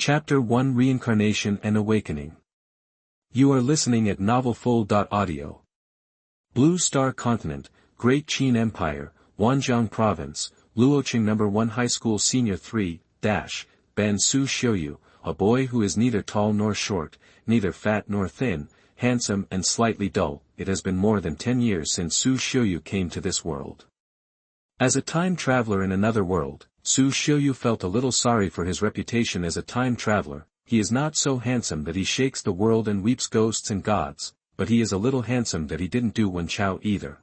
Chapter 1 Reincarnation and Awakening. You are listening at novelfull.audio. Blue Star Continent, Great Qin Empire, Wanjiang Province, Luoqing No. 1 High School Senior 3, Ban Su Xiuyu, a boy who is neither tall nor short, neither fat nor thin, handsome and slightly dull. It has been more than 10 years since Su Xiuyu came to this world. As a time traveler in another world, Su Xiuyu felt a little sorry for his reputation as a time traveler. He is not so handsome that he shakes the world and weeps ghosts and gods, but he is a little handsome that he didn't do Wen Chao either.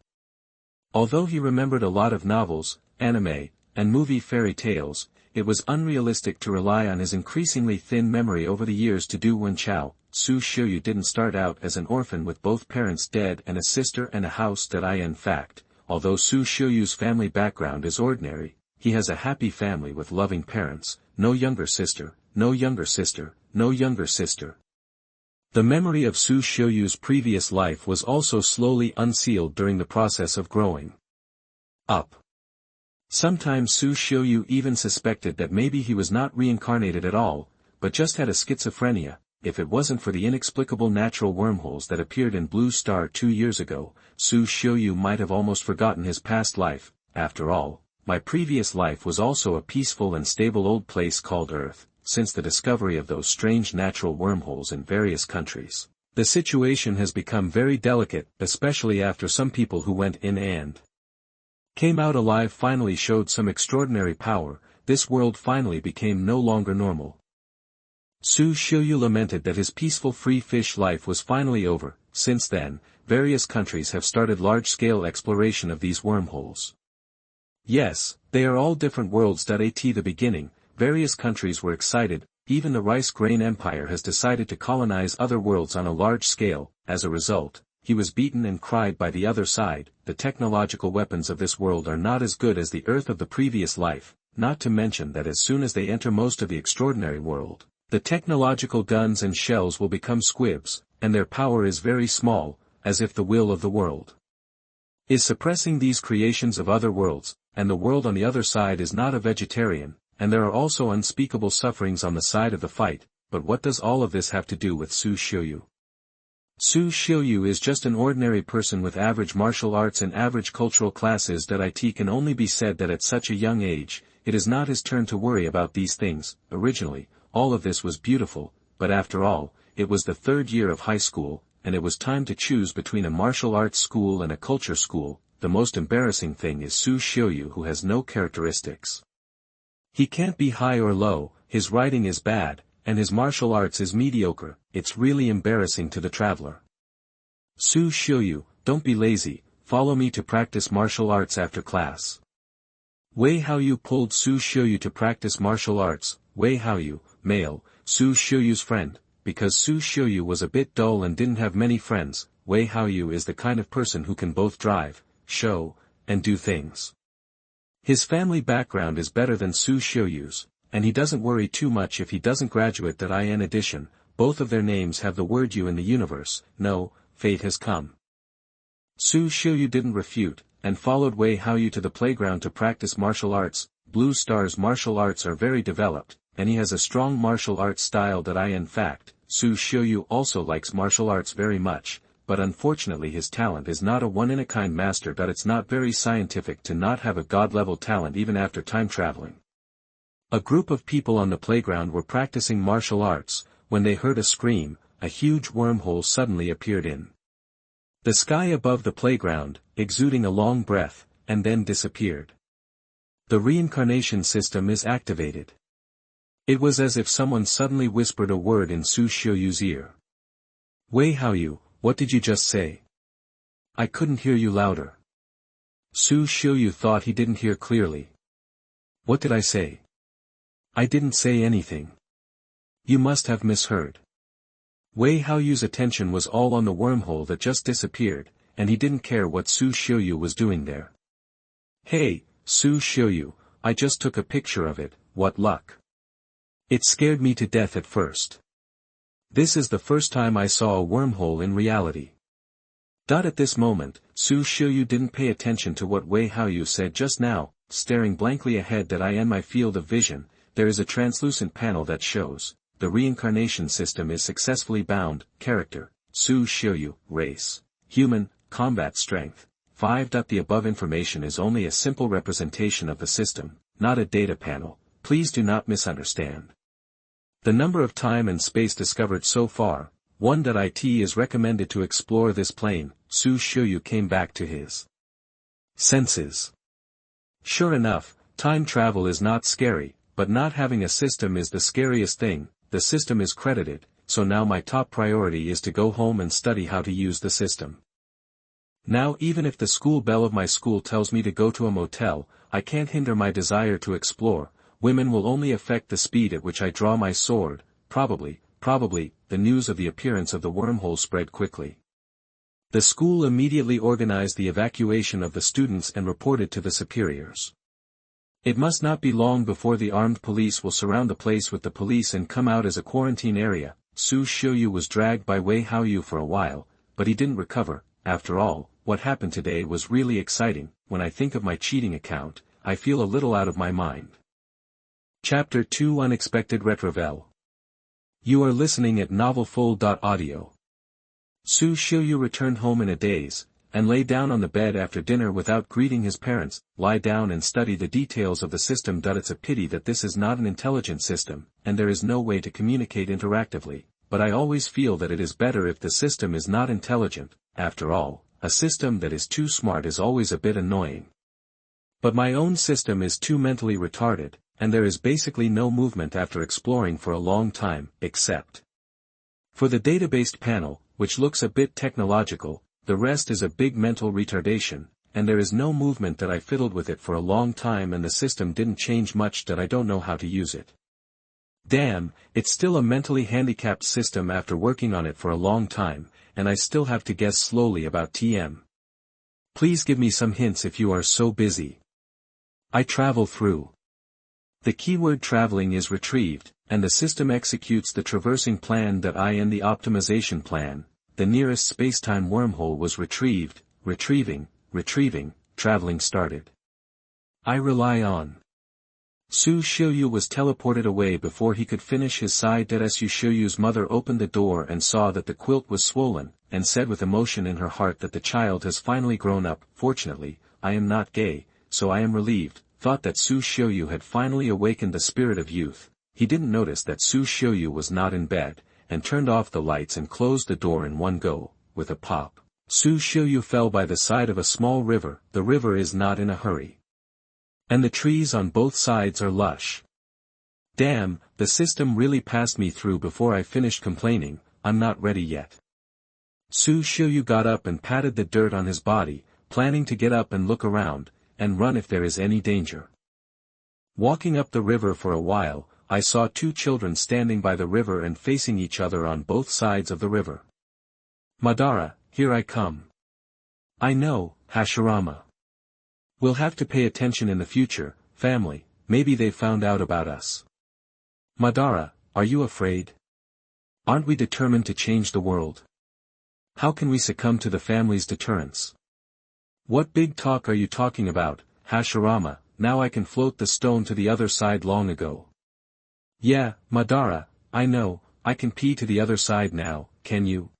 Although he remembered a lot of novels, anime, and movie fairy tales, it was unrealistic to rely on his increasingly thin memory over the years to do Wen Chao. Su Xiuyu didn't start out as an orphan with both parents dead and a sister and a house that in fact, although Su Xiuyu's family background is ordinary, he has a happy family with loving parents, no younger sister, no younger sister, no younger sister. The memory of Su Xiuyu's previous life was also slowly unsealed during the process of growing up. Sometimes Su Xiuyu even suspected that maybe he was not reincarnated at all, but just had a schizophrenia. If it wasn't for the inexplicable natural wormholes that appeared in Blue Star 2 years ago, Su Xiuyu might have almost forgotten his past life. After all, my previous life was also a peaceful and stable old place called Earth. Since the discovery of those strange natural wormholes in various countries, the situation has become very delicate, especially after some people who went in and came out alive finally showed some extraordinary power. This world finally became no longer normal. Su Xiuyu lamented that his peaceful free fish life was finally over. Since then, various countries have started large-scale exploration of these wormholes. Yes, they are all different worlds.At the beginning, various countries were excited. Even the Rice Grain Empire has decided to colonize other worlds on a large scale. As a result, he was beaten and cried by the other side. The technological weapons of this world are not as good as the Earth of the previous life, not to mention that as soon as they enter most of the extraordinary world, the technological guns and shells will become squibs, and their power is very small, as if the will of the world is suppressing these creations of other worlds, and the world on the other side is not a vegetarian, and there are also unspeakable sufferings on the side of the fight. But what does all of this have to do with Su Xiuyu? Su Xiuyu is just an ordinary person with average martial arts and average cultural classes.It can only be said that at such a young age, it is not his turn to worry about these things. Originally, all of this was beautiful, but after all, it was the 3rd year of high school, and it was time to choose between a martial arts school and a culture school. The most embarrassing thing is Su Xiuyu, who has no characteristics. He can't be high or low, his writing is bad, and his martial arts is mediocre. It's really embarrassing to the traveler. Su Xiuyu, don't be lazy, follow me to practice martial arts after class. Wei Haoyu pulled Su Xiuyu to practice martial arts. Wei Haoyu, male, Su Xiuyu's friend. Because Su Xiuyu was a bit dull and didn't have many friends, Wei Haoyu is the kind of person who can both drive, show, and do things. His family background is better than Su Xiuyu's, and he doesn't worry too much if he doesn't graduate. In addition, both of their names have the word "you" in the universe. No, fate has come. Su Xiuyu didn't refute, and followed Wei Haoyu to the playground to practice martial arts. Blue Star's martial arts are very developed, and he has a strong martial arts style. In fact, Su Xiuyu also likes martial arts very much, but unfortunately his talent is not a one-in-a-kind master. It's not very scientific to not have a god-level talent even after time traveling. A group of people on the playground were practicing martial arts. When they heard a scream, a huge wormhole suddenly appeared in the sky above the playground, exuding a long breath, and then disappeared. The reincarnation system is activated. It was as if someone suddenly whispered a word in Su Xiuyu's ear. Wei Haoyu, what did you just say? I couldn't hear you louder. Su Xiuyu thought he didn't hear clearly. What did I say? I didn't say anything. You must have misheard. Wei Haoyu's attention was all on the wormhole that just disappeared, and he didn't care what Su Xiuyu was doing there. Hey, Su Xiuyu, I just took a picture of it. What luck. It scared me to death at first. This is the first time I saw a wormhole in reality. At this moment, Su Xiuyu didn't pay attention to what Wei Haoyu said just now. Staring blankly ahead in my field of vision, there is a translucent panel that shows the reincarnation system is successfully bound. Character, Su Xiuyu, race, human, combat strength, 5. The above information is only a simple representation of the system, not a data panel, please do not misunderstand. The number of time and space discovered so far, 1.it is recommended to explore this plane. Su Xiuyu came back to his senses. Sure enough, time travel is not scary, but not having a system is the scariest thing. The system is credited, so now my top priority is to go home and study how to use the system. Now even if the school bell of my school tells me to go to a motel, I can't hinder my desire to explore. Women will only affect the speed at which I draw my sword. Probably, the news of the appearance of the wormhole spread quickly. The school immediately organized the evacuation of the students and reported to the superiors. It must not be long before the armed police will surround the place with the police and come out as a quarantine area. Su Xiuyu was dragged by Wei Haoyu for a while, but he didn't recover. After all, what happened today was really exciting. When I think of my cheating account, I feel a little out of my mind. Chapter 2 Unexpected Retravel. You are listening at novelfull.audio. Su Xiuyu returned home in a daze, and lay down on the bed after dinner without greeting his parents. Lie down and study the details of the system. It's a pity that this is not an intelligent system, and there is no way to communicate interactively, but I always feel that it is better if the system is not intelligent. After all, a system that is too smart is always a bit annoying. But my own system is too mentally retarded, and there is basically no movement after exploring for a long time, except for the database panel, which looks a bit technological. The rest is a big mental retardation, and there is no movement. That I fiddled with it for a long time and the system didn't change much. That I don't know how to use it. Damn, it's still a mentally handicapped system after working on it for a long time, and I still have to guess slowly about TM. Please give me some hints if you are so busy. I travel through. The keyword traveling is retrieved, and the system executes the traversing plan. I and the optimization plan. The nearest spacetime wormhole was retrieved, retrieving, traveling started. I rely on. Su Xiuyu was teleported away before he could finish his side. Su Xiuyu's mother opened the door and saw that the quilt was swollen, and said with emotion in her heart that the child has finally grown up. Fortunately, I am not gay, so I am relieved. Thought that Su Xiuyu had finally awakened the spirit of youth. He didn't notice that Su Xiuyu was not in bed, and turned off the lights and closed the door in one go. With a pop, Su Xiuyu fell by the side of a small river. The river is not in a hurry, and the trees on both sides are lush. Damn, the system really passed me through before I finished complaining. I'm not ready yet. Su Xiuyu got up and patted the dirt on his body, planning to get up and look around, and run if there is any danger. Walking up the river for a while, I saw two children standing by the river and facing each other on both sides of the river. Madara, here I come. I know, Hashirama. We'll have to pay attention in the future, family, maybe they found out about us. Madara, are you afraid? Aren't we determined to change the world? How can we succumb to the family's deterrence? What big talk are you talking about, Hashirama? Now I can float the stone to the other side long ago. Yeah, Madara, I know, I can pee to the other side now, can you?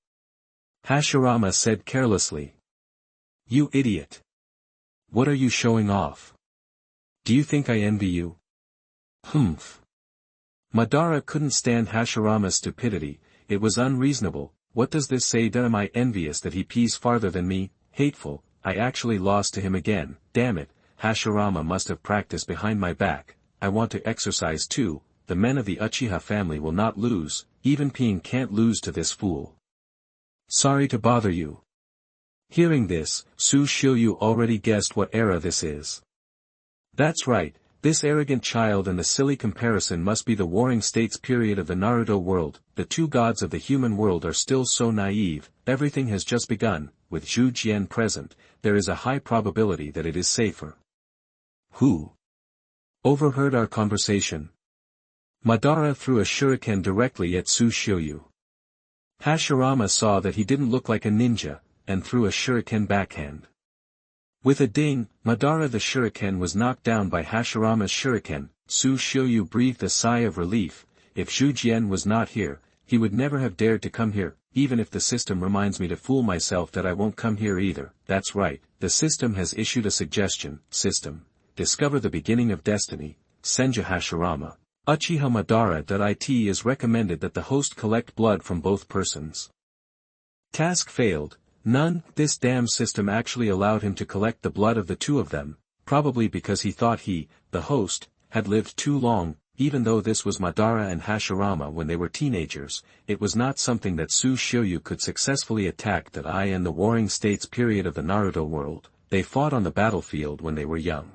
Hashirama said carelessly. You idiot. What are you showing off? Do you think I envy you? Humph. Madara couldn't stand Hashirama's stupidity. It was unreasonable. What does this say? Am I envious that he pees farther than me? Hateful, I actually lost to him again. Damn it, Hashirama must have practiced behind my back. I want to exercise too. The men of the Uchiha family will not lose, even peeing can't lose to this fool. Sorry to bother you. Hearing this, Su Xiuyu already guessed what era this is. That's right, this arrogant child, and the silly comparison must be the Warring States period of the Naruto world. The two gods of the human world are still so naive. Everything has just begun. With Zhu Jian present, there is a high probability that it is safer. Who overheard our conversation? Madara threw a shuriken directly at Su Xiuyu. Hashirama saw that he didn't look like a ninja, and threw a shuriken backhand. With a ding, Madara the shuriken was knocked down by Hashirama's shuriken. Su Xiuyu breathed a sigh of relief. if Zhu Jian was not here, he would never have dared to come here, even if the system reminds me to fool myself that I won't come here either. That's right, the system has issued a suggestion. System. Discover the beginning of destiny. Senja Hashirama. Uchiha Madara.it is recommended that the host collect blood from both persons. Task failed. None. This damn system actually allowed him to collect the blood of the two of them, probably because he thought he, the host, had lived too long. Even though this was Madara and Hashirama when they were teenagers, it was not something that Xiuyu could successfully attack. That I and the Warring States period of the Naruto world, they fought on the battlefield when they were young.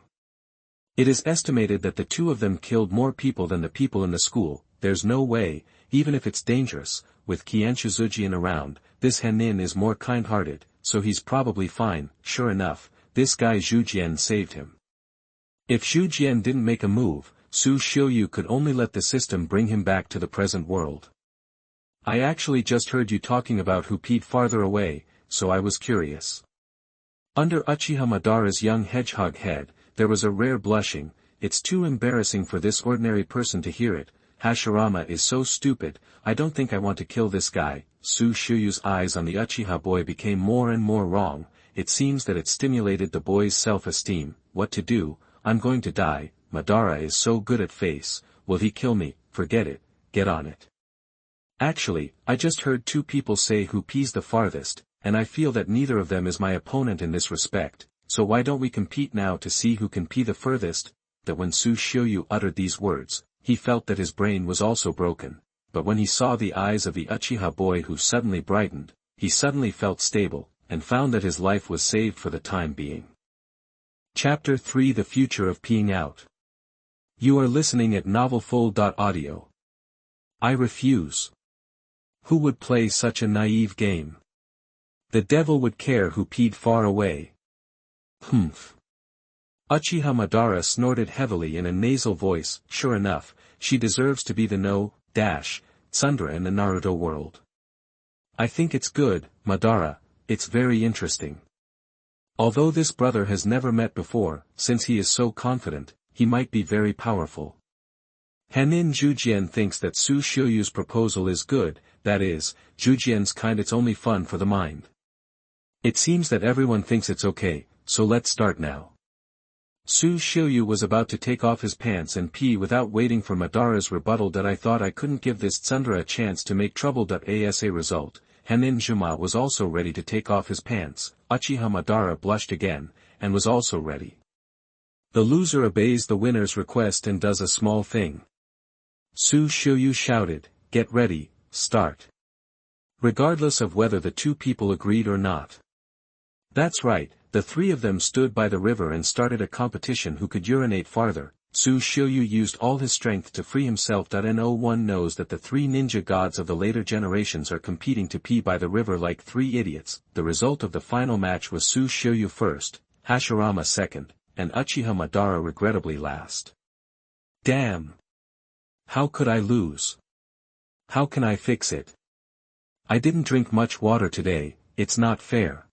It is estimated that the two of them killed more people than the people in the school. There's no way, even if it's dangerous, with Qianshu around, this Henin is more kind-hearted, so he's probably fine. Sure enough, this guy Zhu Jian saved him. If Zhu Jian didn't make a move, Xiuyu could only let the system bring him back to the present world. I actually just heard you talking about who peed farther away, so I was curious. Under Uchiha Madara's young hedgehog head, there was a rare blushing. It's too embarrassing for this ordinary person to hear it. Hashirama is so stupid, I don't think I want to kill this guy. Xiuyu's eyes on the Uchiha boy became more and more wrong. It seems that it stimulated the boy's self-esteem. What to do? I'm going to die. Madara is so good at face. Will he kill me? Forget it. Get on it. Actually, I just heard two people say who pees the farthest, and I feel that neither of them is my opponent in this respect, so why don't we compete now to see who can pee the furthest? That when Xiuyu uttered these words, he felt that his brain was also broken, but when he saw the eyes of the Uchiha boy who suddenly brightened, he suddenly felt stable, and found that his life was saved for the time being. Chapter 3: The Future of Peeing Out. You are listening at novelfull.audio. I refuse. Who would play such a naive game? The devil would care who peed far away. Humph. Uchiha Madara snorted heavily in a nasal voice. Sure enough, she deserves to be the Tsundere in the Naruto world. I think it's good, Madara, it's very interesting. Although this brother has never met before, since he is so confident, he might be very powerful. Henin Jujian thinks that Xiuyu's proposal is good, that is, Jujian's kind. It's only fun for the mind. It seems that everyone thinks it's okay, so let's start now. Xiuyu was about to take off his pants and pee without waiting for Madara's rebuttal that I thought I couldn't give this Tsundere a chance to make trouble. As a result, Henin Juma was also ready to take off his pants. Uchiha Madara blushed again, and was also ready. The loser obeys the winner's request and does a small thing. Xiuyu shouted, "Get ready, start." Regardless of whether the two people agreed or not. That's right, the three of them stood by the river and started a competition who could urinate farther. Xiuyu used all his strength to free himself. No one knows that the three ninja gods of the later generations are competing to pee by the river like three idiots. The result of the final match was Xiuyu first, Hashirama second, and Uchiha Madara regrettably last. Damn! How could I lose? How can I fix it? I didn't drink much water today, it's not fair.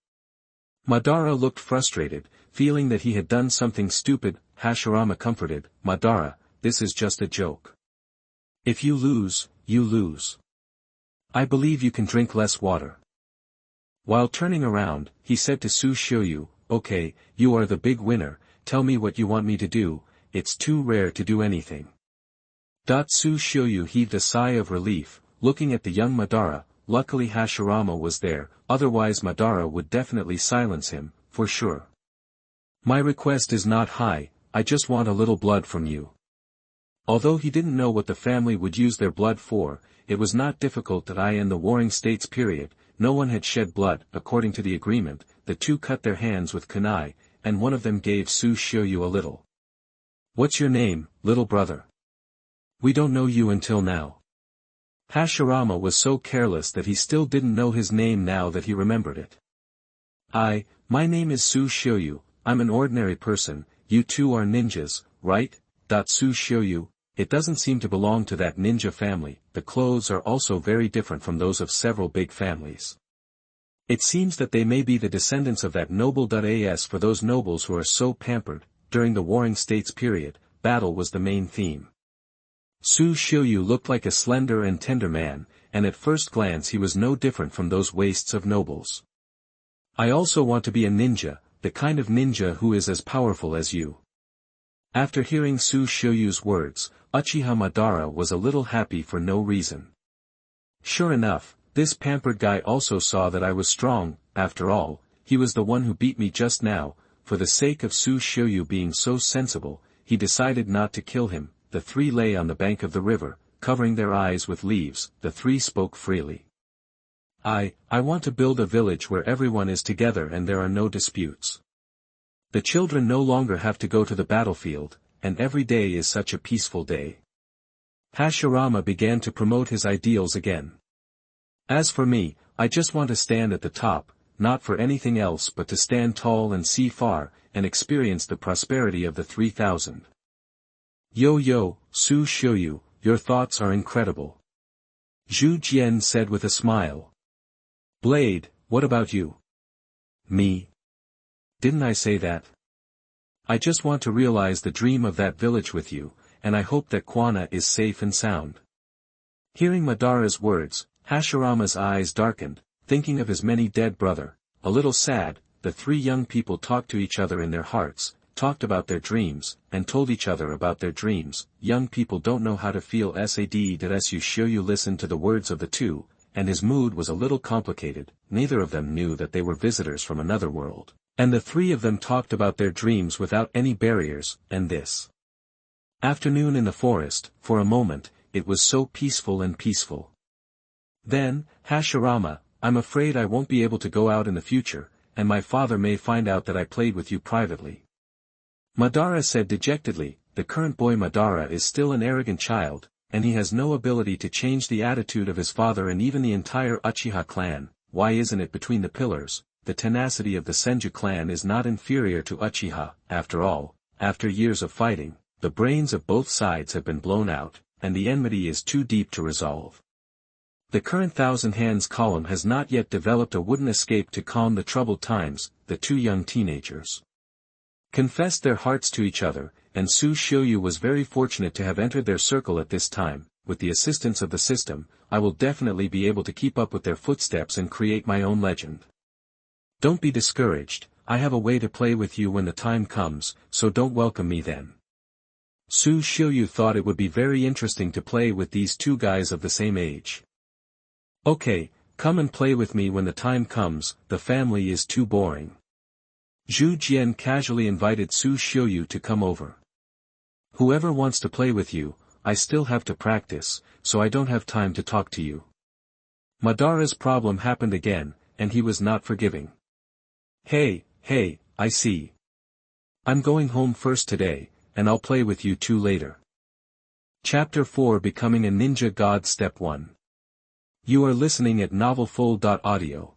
Madara looked frustrated, feeling that he had done something stupid. Hashirama comforted, Madara, this is just a joke. If you lose, you lose. I believe you can drink less water. While turning around, he said to Xiuyu, okay, you are the big winner, tell me what you want me to do, it's too rare to do anything. Xiuyu heaved a sigh of relief, looking at the young Madara. Luckily Hashirama was there, otherwise Madara would definitely silence him, for sure. My request is not high, I just want a little blood from you. Although he didn't know what the family would use their blood for, it was not difficult. In the Warring States period, no one had shed blood. According to the agreement, the two cut their hands with kunai, and one of them gave Xiuyu a little. What's your name, little brother? We don't know you until now. Hashirama was so careless that he still didn't know his name now that he remembered it. My name is Xiuyu, I'm an ordinary person, you two are ninjas, right? Xiuyu, it doesn't seem to belong to that ninja family. The clothes are also very different from those of several big families. It seems that they may be the descendants of that noble. As for those nobles who are so pampered, during the Warring States period, battle was the main theme. Xiuyu looked like a slender and tender man, and at first glance he was no different from those wastes of nobles. I also want to be a ninja, the kind of ninja who is as powerful as you. After hearing Xiuyu's words, Uchiha Madara was a little happy for no reason. Sure enough, this pampered guy also saw that I was strong. After all, he was the one who beat me just now. For the sake of Xiuyu being so sensible, he decided not to kill him. The three lay on the bank of the river, covering their eyes with leaves. The three spoke freely. I want to build a village where everyone is together and there are no disputes. The children no longer have to go to the battlefield, and every day is such a peaceful day. Hashirama began to promote his ideals again. As for me, I just want to stand at the top, not for anything else but to stand tall and see far, and experience the prosperity of the 3,000. Yo, Xiuyu, your thoughts are incredible. Zhu Jian said with a smile. Blade, what about you? Me? Didn't I say that? I just want to realize the dream of that village with you, and I hope that Kwana is safe and sound. Hearing Madara's words, Hashirama's eyes darkened, thinking of his many dead brother. A little sad, the three young people talked to each other in their hearts, talked about their dreams, and told each other about their dreams. Young people don't know how to feel. Xiuyu listened to the words of the two, and his mood was a little complicated. Neither of them knew that they were visitors from another world, and the three of them talked about their dreams without any barriers. And this afternoon in the forest, for a moment, it was so peaceful and peaceful. Then, Hashirama, I'm afraid I won't be able to go out in the future, and my father may find out that I played with you privately. Madara said dejectedly. The current boy Madara is still an arrogant child, and he has no ability to change the attitude of his father and even the entire Uchiha clan. Why isn't it between the pillars? The tenacity of the Senju clan is not inferior to Uchiha. After all, after years of fighting, the brains of both sides have been blown out, and the enmity is too deep to resolve. The current Thousand Hands column has not yet developed a wooden escape to calm the troubled times. The two young teenagers confessed their hearts to each other, and Xiuyu was very fortunate to have entered their circle at this time. With the assistance of the system, I will definitely be able to keep up with their footsteps and create my own legend. Don't be discouraged, I have a way to play with you when the time comes, so don't welcome me then. Xiuyu thought it would be very interesting to play with these two guys of the same age. Okay, come and play with me when the time comes. The family is too boring. Zhu Jian casually invited Xiuyu to come over. Whoever wants to play with you, I still have to practice, so I don't have time to talk to you. Madara's problem happened again, and he was not forgiving. Hey, I see. I'm going home first today, and I'll play with you two later. Chapter 4 Becoming a Ninja God Step 1. You are listening at novelfull.audio.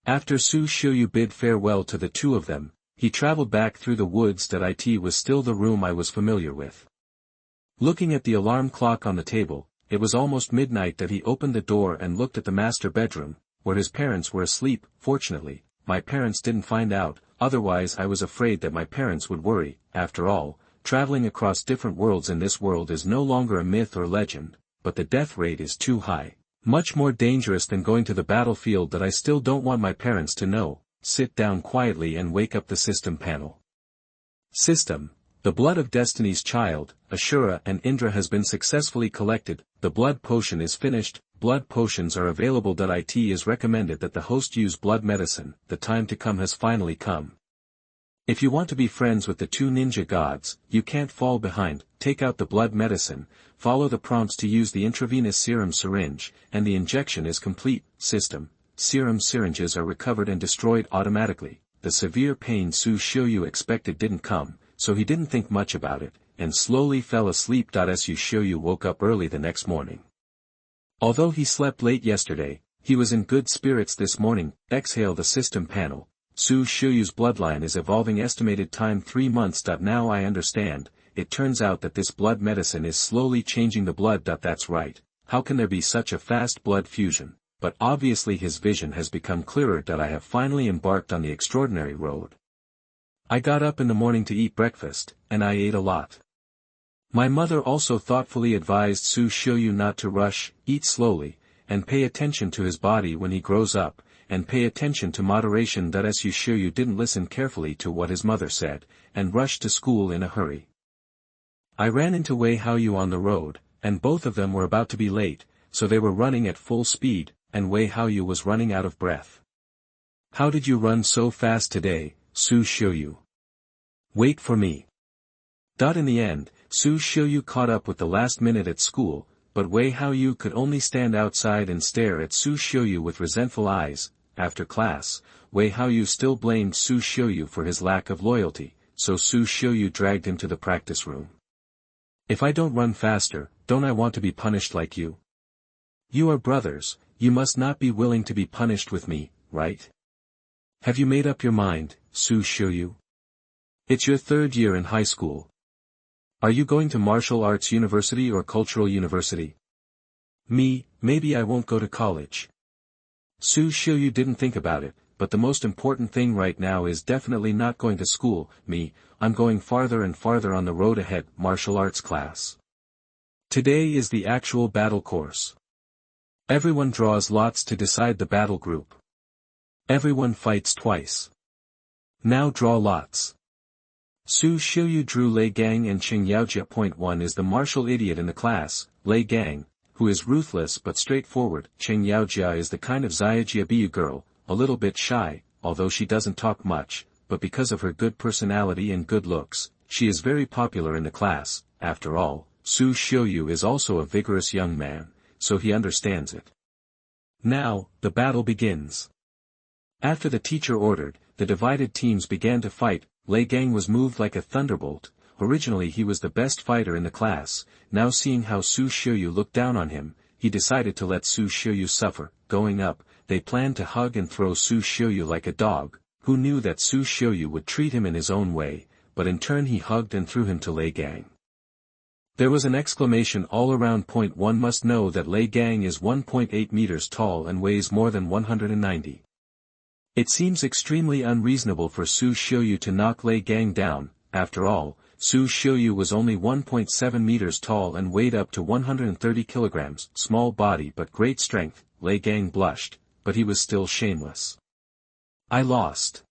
After Xiuyu bid farewell to the two of them, he traveled back through the woods. It was still the room I was familiar with. Looking at the alarm clock on the table, it was almost midnight that he opened the door and looked at the master bedroom, where his parents were asleep. Fortunately, my parents didn't find out, otherwise I was afraid that my parents would worry. After all, traveling across different worlds in this world is no longer a myth or legend, but the death rate is too high. Much more dangerous than going to the battlefield. That I still don't want my parents to know. Sit down quietly and wake up the system panel. System. The blood of Destiny's child, Ashura and Indra has been successfully collected. The blood potion is finished. Blood potions are available. It is recommended that the host use blood medicine. The time to come has finally come. If you want to be friends with the two ninja gods, you can't fall behind. Take out the blood medicine, follow the prompts to use the intravenous serum syringe, and the injection is complete. System. Serum syringes are recovered and destroyed automatically. The severe pain Xiuyu expected didn't come, so he didn't think much about it, and slowly fell asleep. Xiuyu woke up early the next morning. Although he slept late yesterday, he was in good spirits this morning. Exhale the system panel. Xiuyu's bloodline is evolving. Estimated time 3 months. Now I understand. It turns out that this blood medicine is slowly changing the blood. That's right. How can there be such a fast blood fusion? But obviously his vision has become clearer. I have finally embarked on the extraordinary road. I got up in the morning to eat breakfast, and I ate a lot. My mother also thoughtfully advised Xiuyu not to rush, eat slowly, and pay attention to his body when he grows up, and pay attention to moderation. Xiuyu didn't listen carefully to what his mother said, and rushed to school in a hurry. I ran into Wei Haoyu on the road, and both of them were about to be late, so they were running at full speed, and Wei Haoyu was running out of breath. How did you run so fast today, Xiuyu? Wait for me. In the end, Xiuyu caught up with the last minute at school, but Wei Haoyu could only stand outside and stare at Xiuyu with resentful eyes. After class, Wei Haoyu still blamed Xiuyu for his lack of loyalty, so Xiuyu dragged him to the practice room. If I don't run faster, don't I want to be punished like you? You are brothers, you must not be willing to be punished with me, right? Have you made up your mind, Xiuyu? It's your third year in high school. Are you going to martial arts university or cultural university? Maybe I won't go to college. Xiuyu didn't think about it, but the most important thing right now is definitely not going to school. I'm going farther and farther on the road ahead. Martial arts class. Today is the actual battle course. Everyone draws lots to decide the battle group. Everyone fights twice. Now draw lots. Xiuyu drew Lei Gang and Qing Yaojia. Point 1 is the martial idiot in the class, Lei Gang, who is ruthless but straightforward. Qing Yaojia is the kind of Xiaojiabiyu girl, a little bit shy, although she doesn't talk much, but because of her good personality and good looks, she is very popular in the class. After all, Xiuyu is also a vigorous young man, so he understands it. Now, the battle begins. After the teacher ordered, the divided teams began to fight. Lei Gang was moved like a thunderbolt. Originally he was the best fighter in the class, now seeing how Xiuyu looked down on him, he decided to let Xiuyu suffer. Going up, they planned to hug and throw Xiuyu like a dog, who knew that Xiuyu would treat him in his own way, but in turn he hugged and threw him to Lei Gang. There was an exclamation all around. Point 1 must know that Lei Gang is 1.8 meters tall and weighs more than 190. It seems extremely unreasonable for Xiuyu to knock Lei Gang down. After all, Xiuyu was only 1.7 meters tall and weighed up to 130 kilograms, small body but great strength. Lei Gang blushed, but he was still shameless. I lost.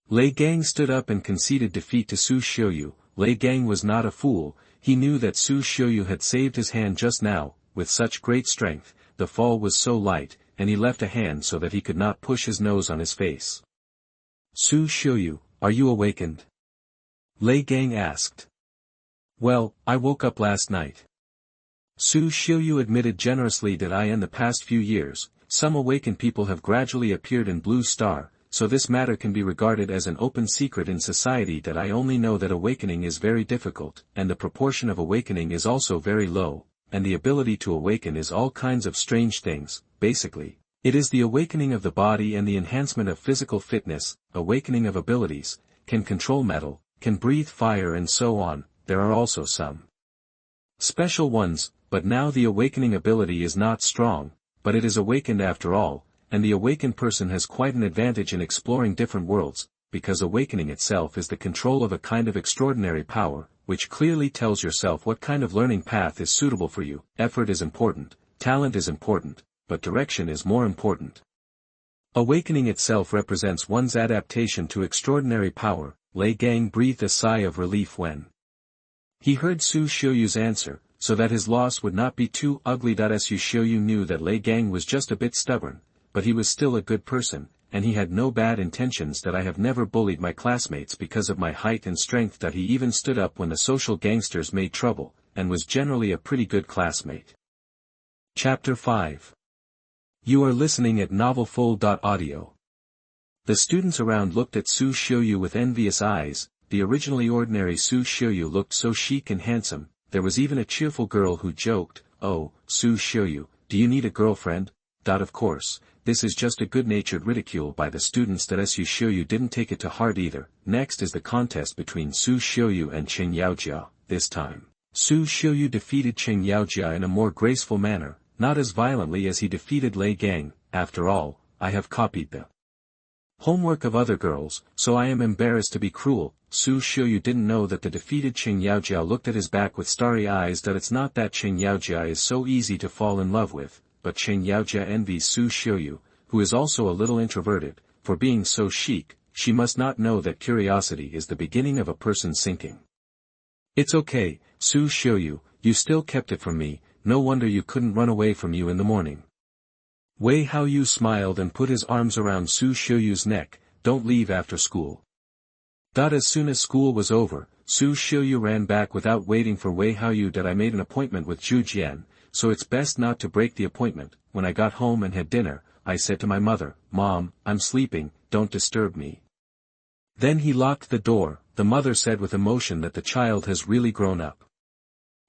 Lei Gang stood up and conceded defeat to Xiuyu. Lei Gang was not a fool, he knew that Xiuyu had saved his hand just now. With such great strength, the fall was so light, and he left a hand so that he could not push his nose on his face. Xiuyu, are you awakened? Lei Gang asked. Well, I woke up last night. Xiuyu admitted generously that in the past few years, some awakened people have gradually appeared in Blue Star, so this matter can be regarded as an open secret in society. That I only know that awakening is very difficult, and the proportion of awakening is also very low, and the ability to awaken is all kinds of strange things. Basically, it is the awakening of the body and the enhancement of physical fitness, awakening of abilities, can control metal, can breathe fire and so on. There are also some special ones, but now the awakening ability is not strong, but it is awakened after all, and the awakened person has quite an advantage in exploring different worlds, because awakening itself is the control of a kind of extraordinary power, which clearly tells yourself what kind of learning path is suitable for you. Effort is important, talent is important, but direction is more important. Awakening itself represents one's adaptation to extraordinary power. Lei Gang breathed a sigh of relief when he heard Xiuyu's answer, so that his loss would not be too ugly. Xiuyu knew that Lei Gang was just a bit stubborn, but he was still a good person, and he had no bad intentions. That I have never bullied my classmates because of my height and strength. That he even stood up when the social gangsters made trouble, and was generally a pretty good classmate. Chapter 5. You are listening at novelfull.audio. The students around looked at Xiuyu with envious eyes. The originally ordinary Xiuyu looked so chic and handsome. There was even a cheerful girl who joked, "Oh, Xiuyu, do you need a girlfriend?" Of course, this is just a good-natured ridicule by the students. That Xiuyu didn't take it to heart either. Next is the contest between Xiuyu and Qing Yaojia. This time, Xiuyu defeated Qing Yaojia in a more graceful manner, not as violently as he defeated Lei Gang. After all, I have copied the homework of other girls, so I am embarrassed to be cruel. Xiuyu didn't know that the defeated Qing Yaojiao looked at his back with starry eyes. It's not that Qing Yaojia is so easy to fall in love with, but Qing Yaojia envies Xiuyu, who is also a little introverted, for being so chic. She must not know that curiosity is the beginning of a person sinking. It's okay, Xiuyu, you still kept it from me, no wonder you couldn't run away from you in the morning. Wei Haoyu smiled and put his arms around Xiuyu's neck. Don't leave after school. As soon as school was over, Xiuyu ran back without waiting for Wei Haoyu. I made an appointment with Zhu Jian, so it's best not to break the appointment. When I got home and had dinner, I said to my mother, Mom, I'm sleeping, don't disturb me. Then he locked the door. The mother said with emotion that the child has really grown up.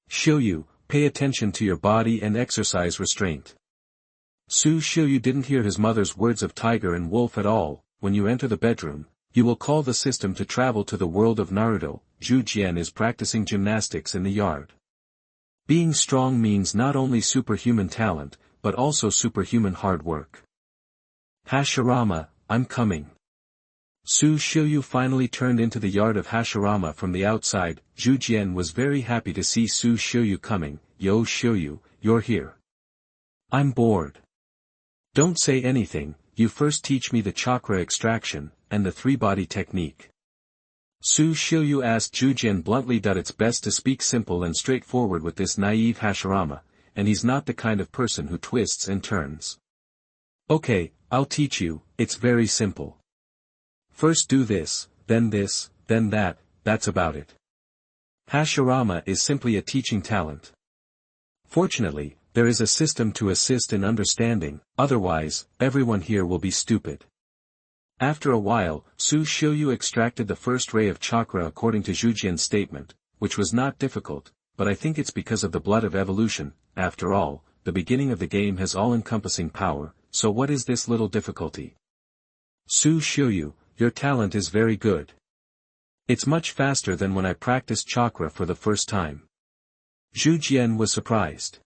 Xiuyu, pay attention to your body and exercise restraint. Xiuyu didn't hear his mother's words of tiger and wolf at all. When you enter the bedroom, you will call the system to travel to the world of Naruto. Zhu Jian is practicing gymnastics in the yard. Being strong means not only superhuman talent, but also superhuman hard work. Hashirama, I'm coming. Xiuyu finally turned into the yard of Hashirama from the outside. Zhu Jian was very happy to see Xiuyu coming. Yo Xiuyu, you're here. I'm bored. Don't say anything, you first teach me the chakra extraction, and the three-body technique. Xiuyu asked Zhu Jian bluntly. It's best to speak simple and straightforward with this naive Hashirama, and he's not the kind of person who twists and turns. Okay, I'll teach you, it's very simple. First do this, then that, that's about it. Hashirama is simply a teaching talent. Fortunately, there is a system to assist in understanding, otherwise, everyone here will be stupid. After a while, Xiuyu extracted the first ray of chakra according to Zhu Jian's statement, which was not difficult, but I think it's because of the blood of evolution. After all, the beginning of the game has all-encompassing power, so what is this little difficulty? Xiuyu, your talent is very good. It's much faster than when I practiced chakra for the first time. Zhu Jian was surprised.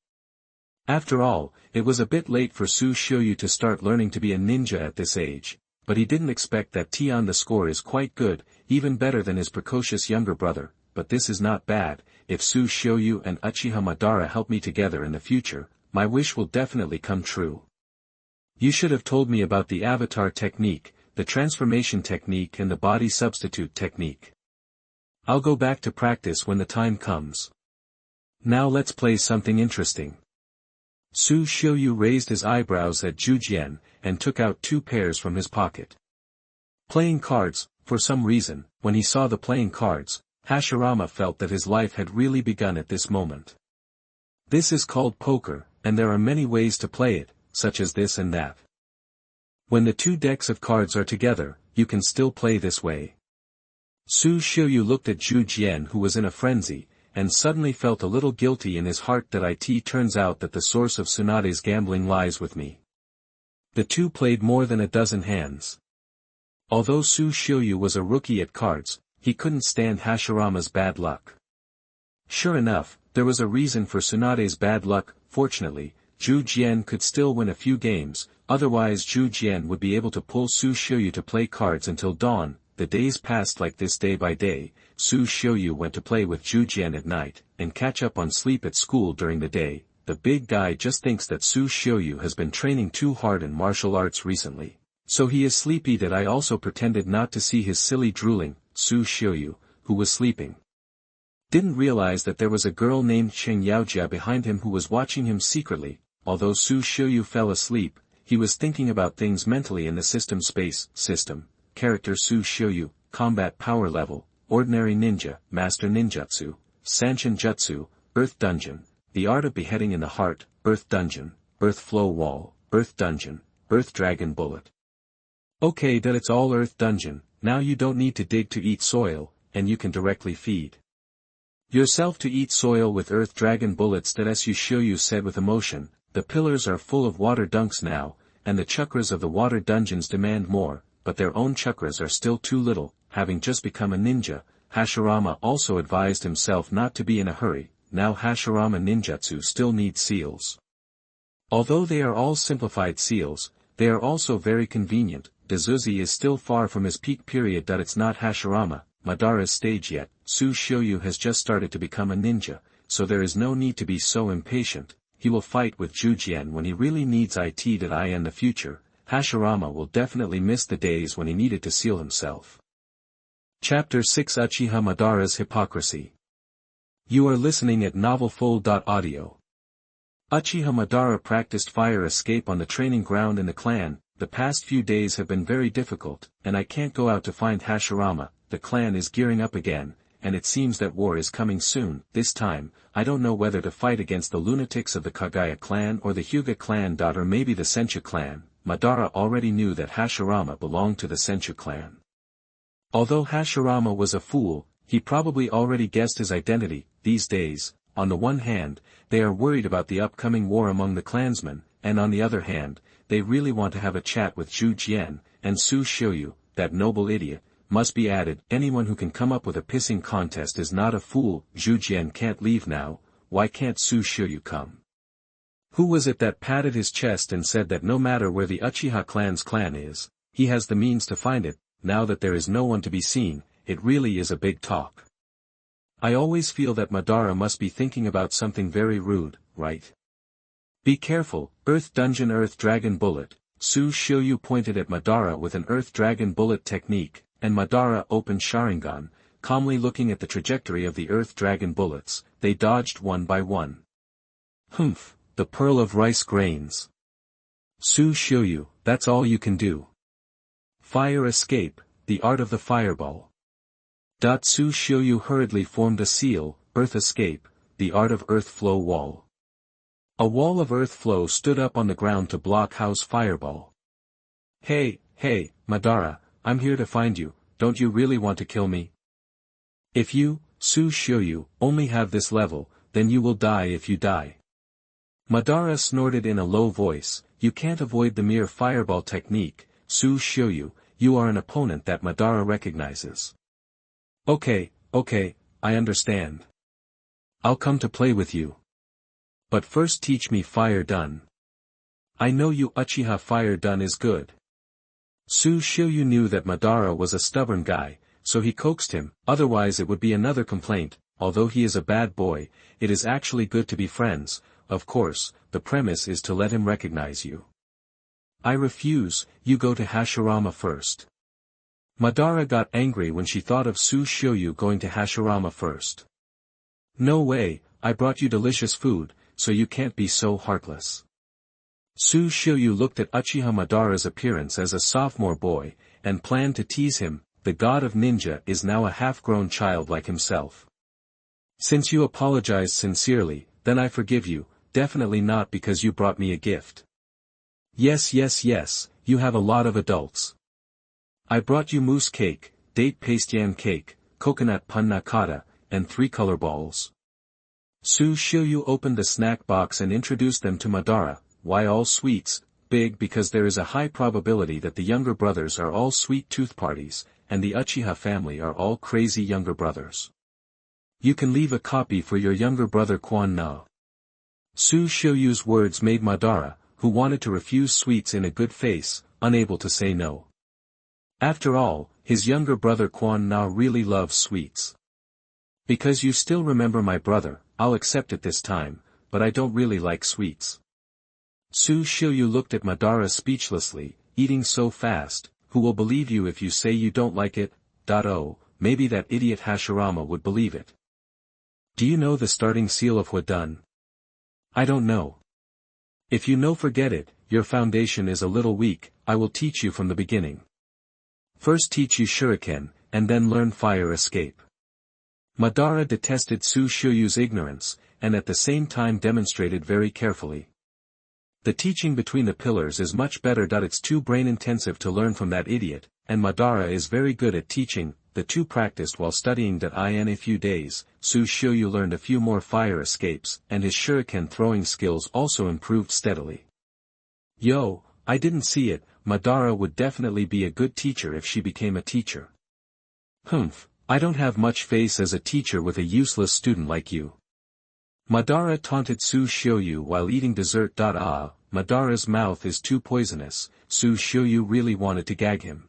After all, it was a bit late for Xiuyu to start learning to be a ninja at this age, but he didn't expect that Tian. The score is quite good, even better than his precocious younger brother, but this is not bad. If Xiuyu and Uchiha Madara help me together in the future, my wish will definitely come true. You should have told me about the avatar technique, the transformation technique and the body substitute technique. I'll go back to practice when the time comes. Now let's play something interesting. Xiuyu raised his eyebrows at Zhu Jian, and took out 2 pairs from his pocket. Playing cards, for some reason, when he saw the playing cards, Hashirama felt that his life had really begun at this moment. This is called poker, and there are many ways to play it, such as this and that. When the 2 decks of cards are together, you can still play this way. Xiuyu looked at Zhu Jian, who was in a frenzy, and suddenly felt a little guilty in his heart. It turns out that the source of Tsunade's gambling lies with me. The 2 played more than a dozen hands. Although Xiuyu was a rookie at cards, he couldn't stand Hashirama's bad luck. Sure enough, there was a reason for Tsunade's bad luck. Fortunately, Zhu Jian could still win a few games, otherwise Zhu Jian would be able to pull Xiuyu to play cards until dawn. The days passed like this day by day. Xiuyu went to play with Zhu Jian at night, and catch up on sleep at school during the day. The big guy just thinks that Xiuyu has been training too hard in martial arts recently. So he is sleepy. I also pretended not to see his silly drooling. Xiuyu, who was sleeping, didn't realize that there was a girl named Qing Yaojia behind him who was watching him secretly. Although Xiuyu fell asleep, he was thinking about things mentally in the system space. System, character Xiuyu, combat power level, ordinary ninja, master ninjutsu, Sanshin jutsu, earth dungeon, the art of beheading in the heart, earth dungeon, earth flow wall, earth dungeon, earth dragon bullet. Okay, that it's all earth dungeon. Now you don't need to dig to eat soil, and you can directly feed yourself to eat soil with earth dragon bullets. Xiuyu said with emotion. The pillars are full of water dunks now, and the chakras of the water dungeons demand more, but their own chakras are still too little. Having just become a ninja, Hashirama also advised himself not to be in a hurry. Now Hashirama ninjutsu still needs seals. Although they are all simplified seals, they are also very convenient. Dazuzi is still far from his peak period. It's not Hashirama, Madara's stage yet. Xiuyu has just started to become a ninja, so there is no need to be so impatient. He will fight with Zhujian when he really needs it. In the future, Hashirama will definitely miss the days when he needed to seal himself. Chapter 6 Uchiha Madara's Hypocrisy. You are listening at novelfull.audio. Uchiha Madara practiced fire escape on the training ground in the clan. The past few days have been very difficult, and I can't go out to find Hashirama. The clan is gearing up again, and it seems that war is coming soon. This time, I don't know whether to fight against the lunatics of the Kagaya clan or the Hyuga clan. Or maybe the Senchu clan. Madara already knew that Hashirama belonged to the Senchu clan. Although Hashirama was a fool, he probably already guessed his identity. These days, on the one hand, they are worried about the upcoming war among the clansmen, and on the other hand, they really want to have a chat with Zhu Jian, and Xiuyu, that noble idiot. Must be added, anyone who can come up with a pissing contest is not a fool. Zhu Jian can't leave now. Why can't Xiuyu come? Who was it that patted his chest and said that no matter where the Uchiha clan's clan is, he has the means to find it? Now that there is no one to be seen, it really is a big talk. I always feel that Madara must be thinking about something very rude, right? Be careful, Earth Dungeon Earth Dragon Bullet. Xiuyu pointed at Madara with an Earth Dragon Bullet technique, and Madara opened Sharingan, calmly looking at the trajectory of the Earth Dragon bullets. They dodged one by one. Humph, the pearl of rice grains. Xiuyu, that's all you can do. Fire escape, the art of the fireball. Xiuyu hurriedly formed a seal, earth escape, the art of earth flow wall. A wall of earth flow stood up on the ground to block Hao's fireball. Hey, Madara, I'm here to find you. Don't you really want to kill me? If you, Xiuyu, only have this level, then you will die if you die. Madara snorted in a low voice. You can't avoid the mere fireball technique, Xiuyu, you are an opponent that Madara recognizes. Okay, I understand. I'll come to play with you. But first teach me fire done. I know you Uchiha fire done is good. Xiuyu knew that Madara was a stubborn guy, so he coaxed him, otherwise it would be another complaint. Although he is a bad boy, it is actually good to be friends. Of course, the premise is to let him recognize you. I refuse, you go to Hashirama first. Madara got angry when she thought of Xiuyu going to Hashirama first. No way, I brought you delicious food, so you can't be so heartless. Xiuyu looked at Uchiha Madara's appearance as a sophomore boy, and planned to tease him. The god of ninja is now a half-grown child like himself. Since you apologized sincerely, then I forgive you, definitely not because you brought me a gift. Yes, you have a lot of adults. I brought you mousse cake, date paste yam cake, coconut panna cotta, and 3 color balls. Xiuyu opened the snack box and introduced them to Madara. Why all sweets? Big because there is a high probability that the younger brothers are all sweet tooth parties, and the Uchiha family are all crazy younger brothers. You can leave a copy for your younger brother Quan Na. Xiuyu's words made Madara, who wanted to refuse sweets in a good face, unable to say no. After all, his younger brother Quan Na really loves sweets. Because you still remember my brother, I'll accept it this time, but I don't really like sweets. Xiuyu looked at Madara speechlessly. Eating so fast, who will believe you if you say you don't like it? Oh, maybe that idiot Hashirama would believe it. Do you know the starting seal of Huadun? I don't know. If you know, forget it, your foundation is a little weak. I will teach you from the beginning. First teach you shuriken, and then learn fire escape. Madara detested Xiuyu's ignorance, and at the same time demonstrated very carefully. The teaching between the pillars is much better. It's too brain-intensive to learn from that idiot, and Madara is very good at teaching. The two practiced while studying. In a few days, Xiuyu learned a few more fire escapes, and his shuriken throwing skills also improved steadily. Yo, I didn't see it. Madara would definitely be a good teacher if she became a teacher. Humph, I don't have much face as a teacher with a useless student like you. Madara taunted Xiuyu while eating dessert. Madara's mouth is too poisonous. Xiuyu really wanted to gag him.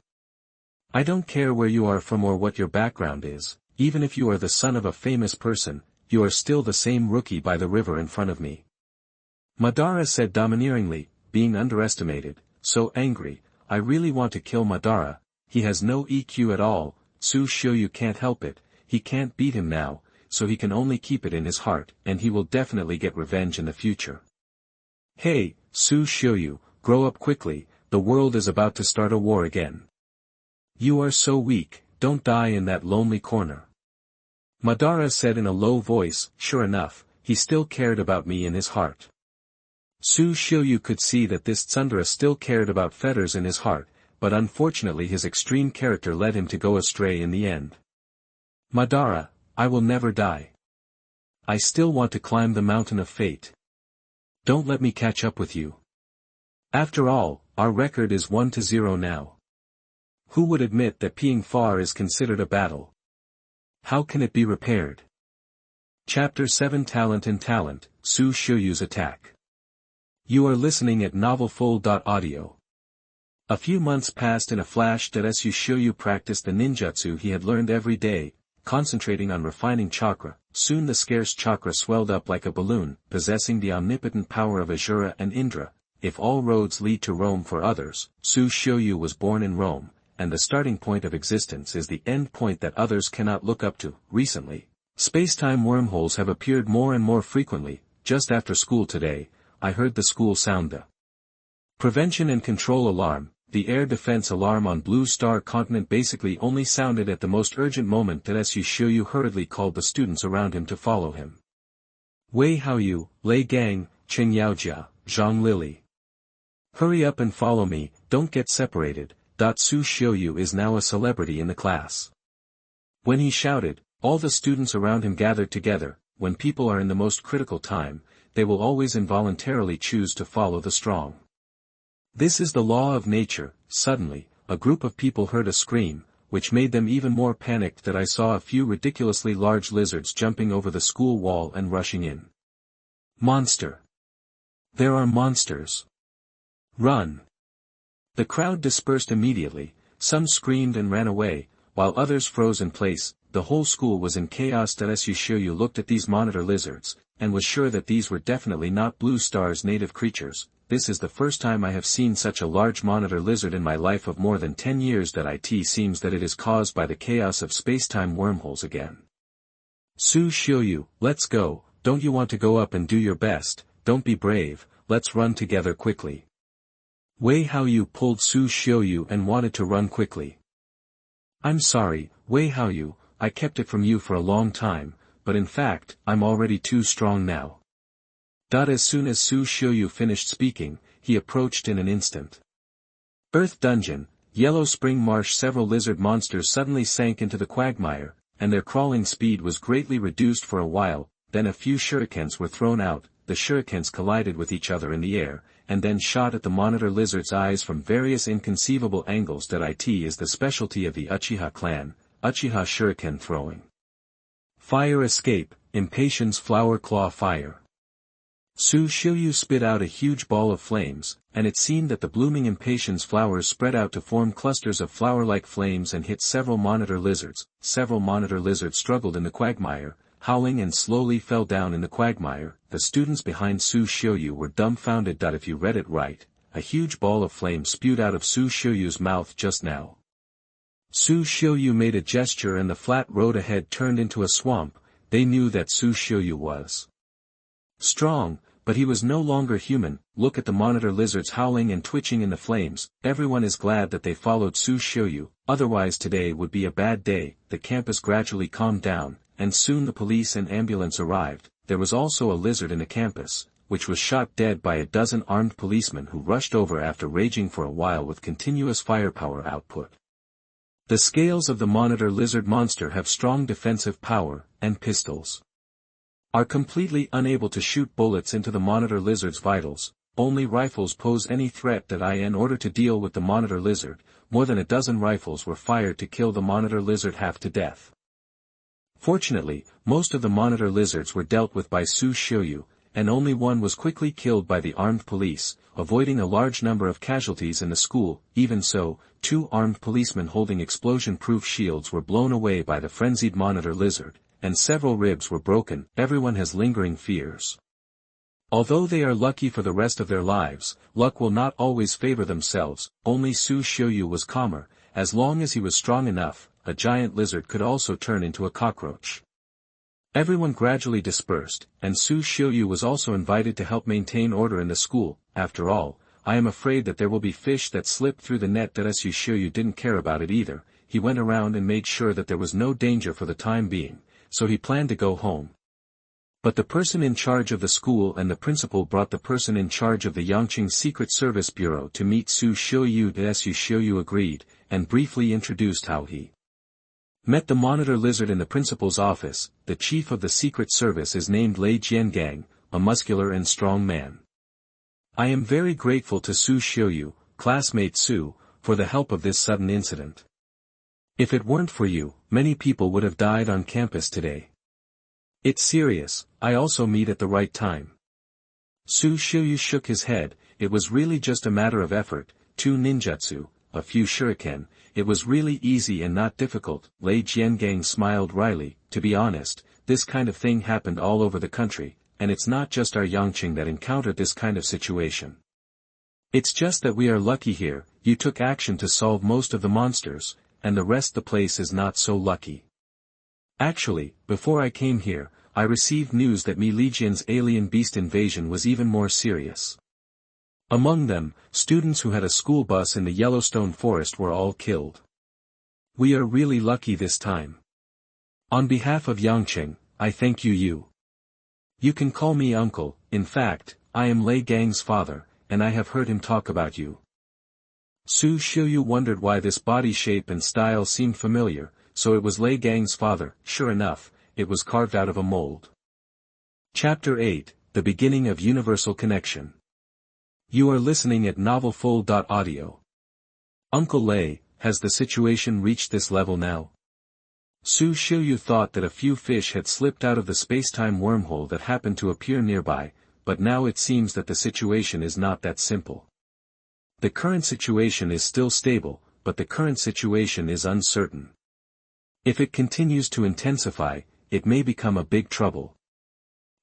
I don't care where you are from or what your background is, even if you are the son of a famous person, you are still the same rookie by the river in front of me. Madara said domineeringly, being underestimated, so angry, I really want to kill Madara, he has no EQ at all, Xiuyu can't help it, he can't beat him now, so he can only keep it in his heart, and he will definitely get revenge in the future. Hey, Xiuyu, grow up quickly, the world is about to start a war again. You are so weak, don't die in that lonely corner. Madara said in a low voice, sure enough, he still cared about me in his heart. Xiuyu could see that this tsundere still cared about feathers in his heart, but unfortunately his extreme character led him to go astray in the end. Madara, I will never die. I still want to climb the mountain of fate. Don't let me catch up with you. After all, our record is 1-0 now. Who would admit that peeing far is considered a battle? How can it be repaired? Chapter 7 Talent and Talent, Xiuyu's Attack. You are listening at novelfull.audio. A few months passed in a flash as Xiuyu practiced the ninjutsu he had learned every day, concentrating on refining chakra. Soon the scarce chakra swelled up like a balloon, possessing the omnipotent power of Asura and Indra. If all roads lead to Rome for others, Xiuyu was born in Rome, and the starting point of existence is the end point that others cannot look up to. Recently, space-time wormholes have appeared more and more frequently. Just after school today, I heard the school sound the prevention and control alarm. The air defense alarm on Blue Star continent basically only sounded at the most urgent moment that Xiuyu hurriedly called the students around him to follow him. Wei Haoyu, Lei Gang, Qing Yaojia, Zhang Lili. Hurry up and follow me, don't get separated. Xiuyu is now a celebrity in the class. When he shouted, all the students around him gathered together. When people are in the most critical time, they will always involuntarily choose to follow the strong. This is the law of nature. Suddenly, a group of people heard a scream, which made them even more panicked that I saw a few ridiculously large lizards jumping over the school wall and rushing in. Monster! There are monsters! Run! The crowd dispersed immediately, some screamed and ran away, while others froze in place. The whole school was in chaos. Xiuyu looked at these monitor lizards, and was sure that these were definitely not Blue Star's native creatures. This is the first time I have seen such a large monitor lizard in my life of more than 10 years. It seems that it is caused by the chaos of space-time wormholes again. Xiuyu, let's go, don't you want to go up and do your best? Don't be brave, let's run together quickly. Wei Haoyu pulled Xiuyu and wanted to run quickly. I'm sorry, Wei Haoyu, I kept it from you for a long time, but in fact, I'm already too strong now. As soon as Xiuyu finished speaking, he approached in an instant. Earth Dungeon, Yellow Spring Marsh. Several lizard monsters suddenly sank into the quagmire, and their crawling speed was greatly reduced for a while. Then a few shurikens were thrown out. The shurikens collided with each other in the air, and then shot at the monitor lizard's eyes from various inconceivable angles. It is the specialty of the Uchiha clan, Uchiha shuriken throwing. Fire escape, Impatience Flower Claw Fire. Xiuyu spit out a huge ball of flames, and it seemed that the blooming impatience flowers spread out to form clusters of flower-like flames and hit several monitor lizards. Several monitor lizards struggled in the quagmire, howling, and slowly fell down in the quagmire. The students behind Xiuyu were dumbfounded. If you read it right, a huge ball of flame spewed out of Xiuyu's mouth just now. Xiuyu made a gesture and the flat road ahead turned into a swamp. They knew that Xiuyu was strong, but he was no longer human. Look at the monitor lizards howling and twitching in the flames. Everyone is glad that they followed Xiuyu, otherwise today would be a bad day. The campus gradually calmed down, and soon the police and ambulance arrived. There was also a lizard in the campus, which was shot dead by a dozen armed policemen who rushed over after raging for a while with continuous firepower output. The scales of the monitor lizard monster have strong defensive power, and pistols are completely unable to shoot bullets into the monitor lizard's vitals. Only rifles pose any threat. In order to deal with the monitor lizard, more than a dozen rifles were fired to kill the monitor lizard half to death. Fortunately, most of the monitor lizards were dealt with by Xiuyu, and only one was quickly killed by the armed police, avoiding a large number of casualties in the school. Even so, 2 armed policemen holding explosion-proof shields were blown away by the frenzied monitor lizard, and several ribs were broken. Everyone has lingering fears. Although they are lucky for the rest of their lives, luck will not always favor themselves. Only Xiuyu was calmer. As long as he was strong enough, a giant lizard could also turn into a cockroach. Everyone gradually dispersed, and Xiuyu was also invited to help maintain order in the school. After all, I am afraid that there will be fish that slip through the net. That Xiuyu didn't care about it either. He went around and made sure that there was no danger for the time being, so he planned to go home. But the person in charge of the school and the principal brought the person in charge of the Yangqing Secret Service Bureau to meet Xiuyu. Xiuyu agreed, and briefly introduced how he met the monitor lizard in the principal's office. The chief of the Secret Service is named Lei Jiangang, a muscular and strong man. I am very grateful to Xiuyu, classmate Su, for the help of this sudden incident. If it weren't for you, many people would have died on campus today. It's serious. I also meet at the right time. Xiuyu shook his head. It was really just a matter of effort, 2 ninjutsu, a few shuriken. It was really easy and not difficult. Lei Jiangang smiled wryly. To be honest, this kind of thing happened all over the country, and it's not just our Yangqing that encountered this kind of situation. It's just that we are lucky here. You took action to solve most of the monsters, and the rest the place is not so lucky. Actually, before I came here, I received news that Myriad's alien beast invasion was even more serious. Among them, students who had a school bus in the Yellowstone forest were all killed. We are really lucky this time. On behalf of Yangqing, I thank you. You can call me uncle. In fact, I am Lei Gang's father, and I have heard him talk about you. Xiuyu wondered why this body shape and style seemed familiar. So it was Lei Gang's father. Sure enough, it was carved out of a mold. Chapter 8, The Beginning of Universal Connection. You are listening at novelfull.audio. Uncle Lei, has the situation reached this level now? Xiuyu thought that a few fish had slipped out of the spacetime wormhole that happened to appear nearby, but now it seems that the situation is not that simple. The current situation is still stable, but the current situation is uncertain. If it continues to intensify, it may become a big trouble.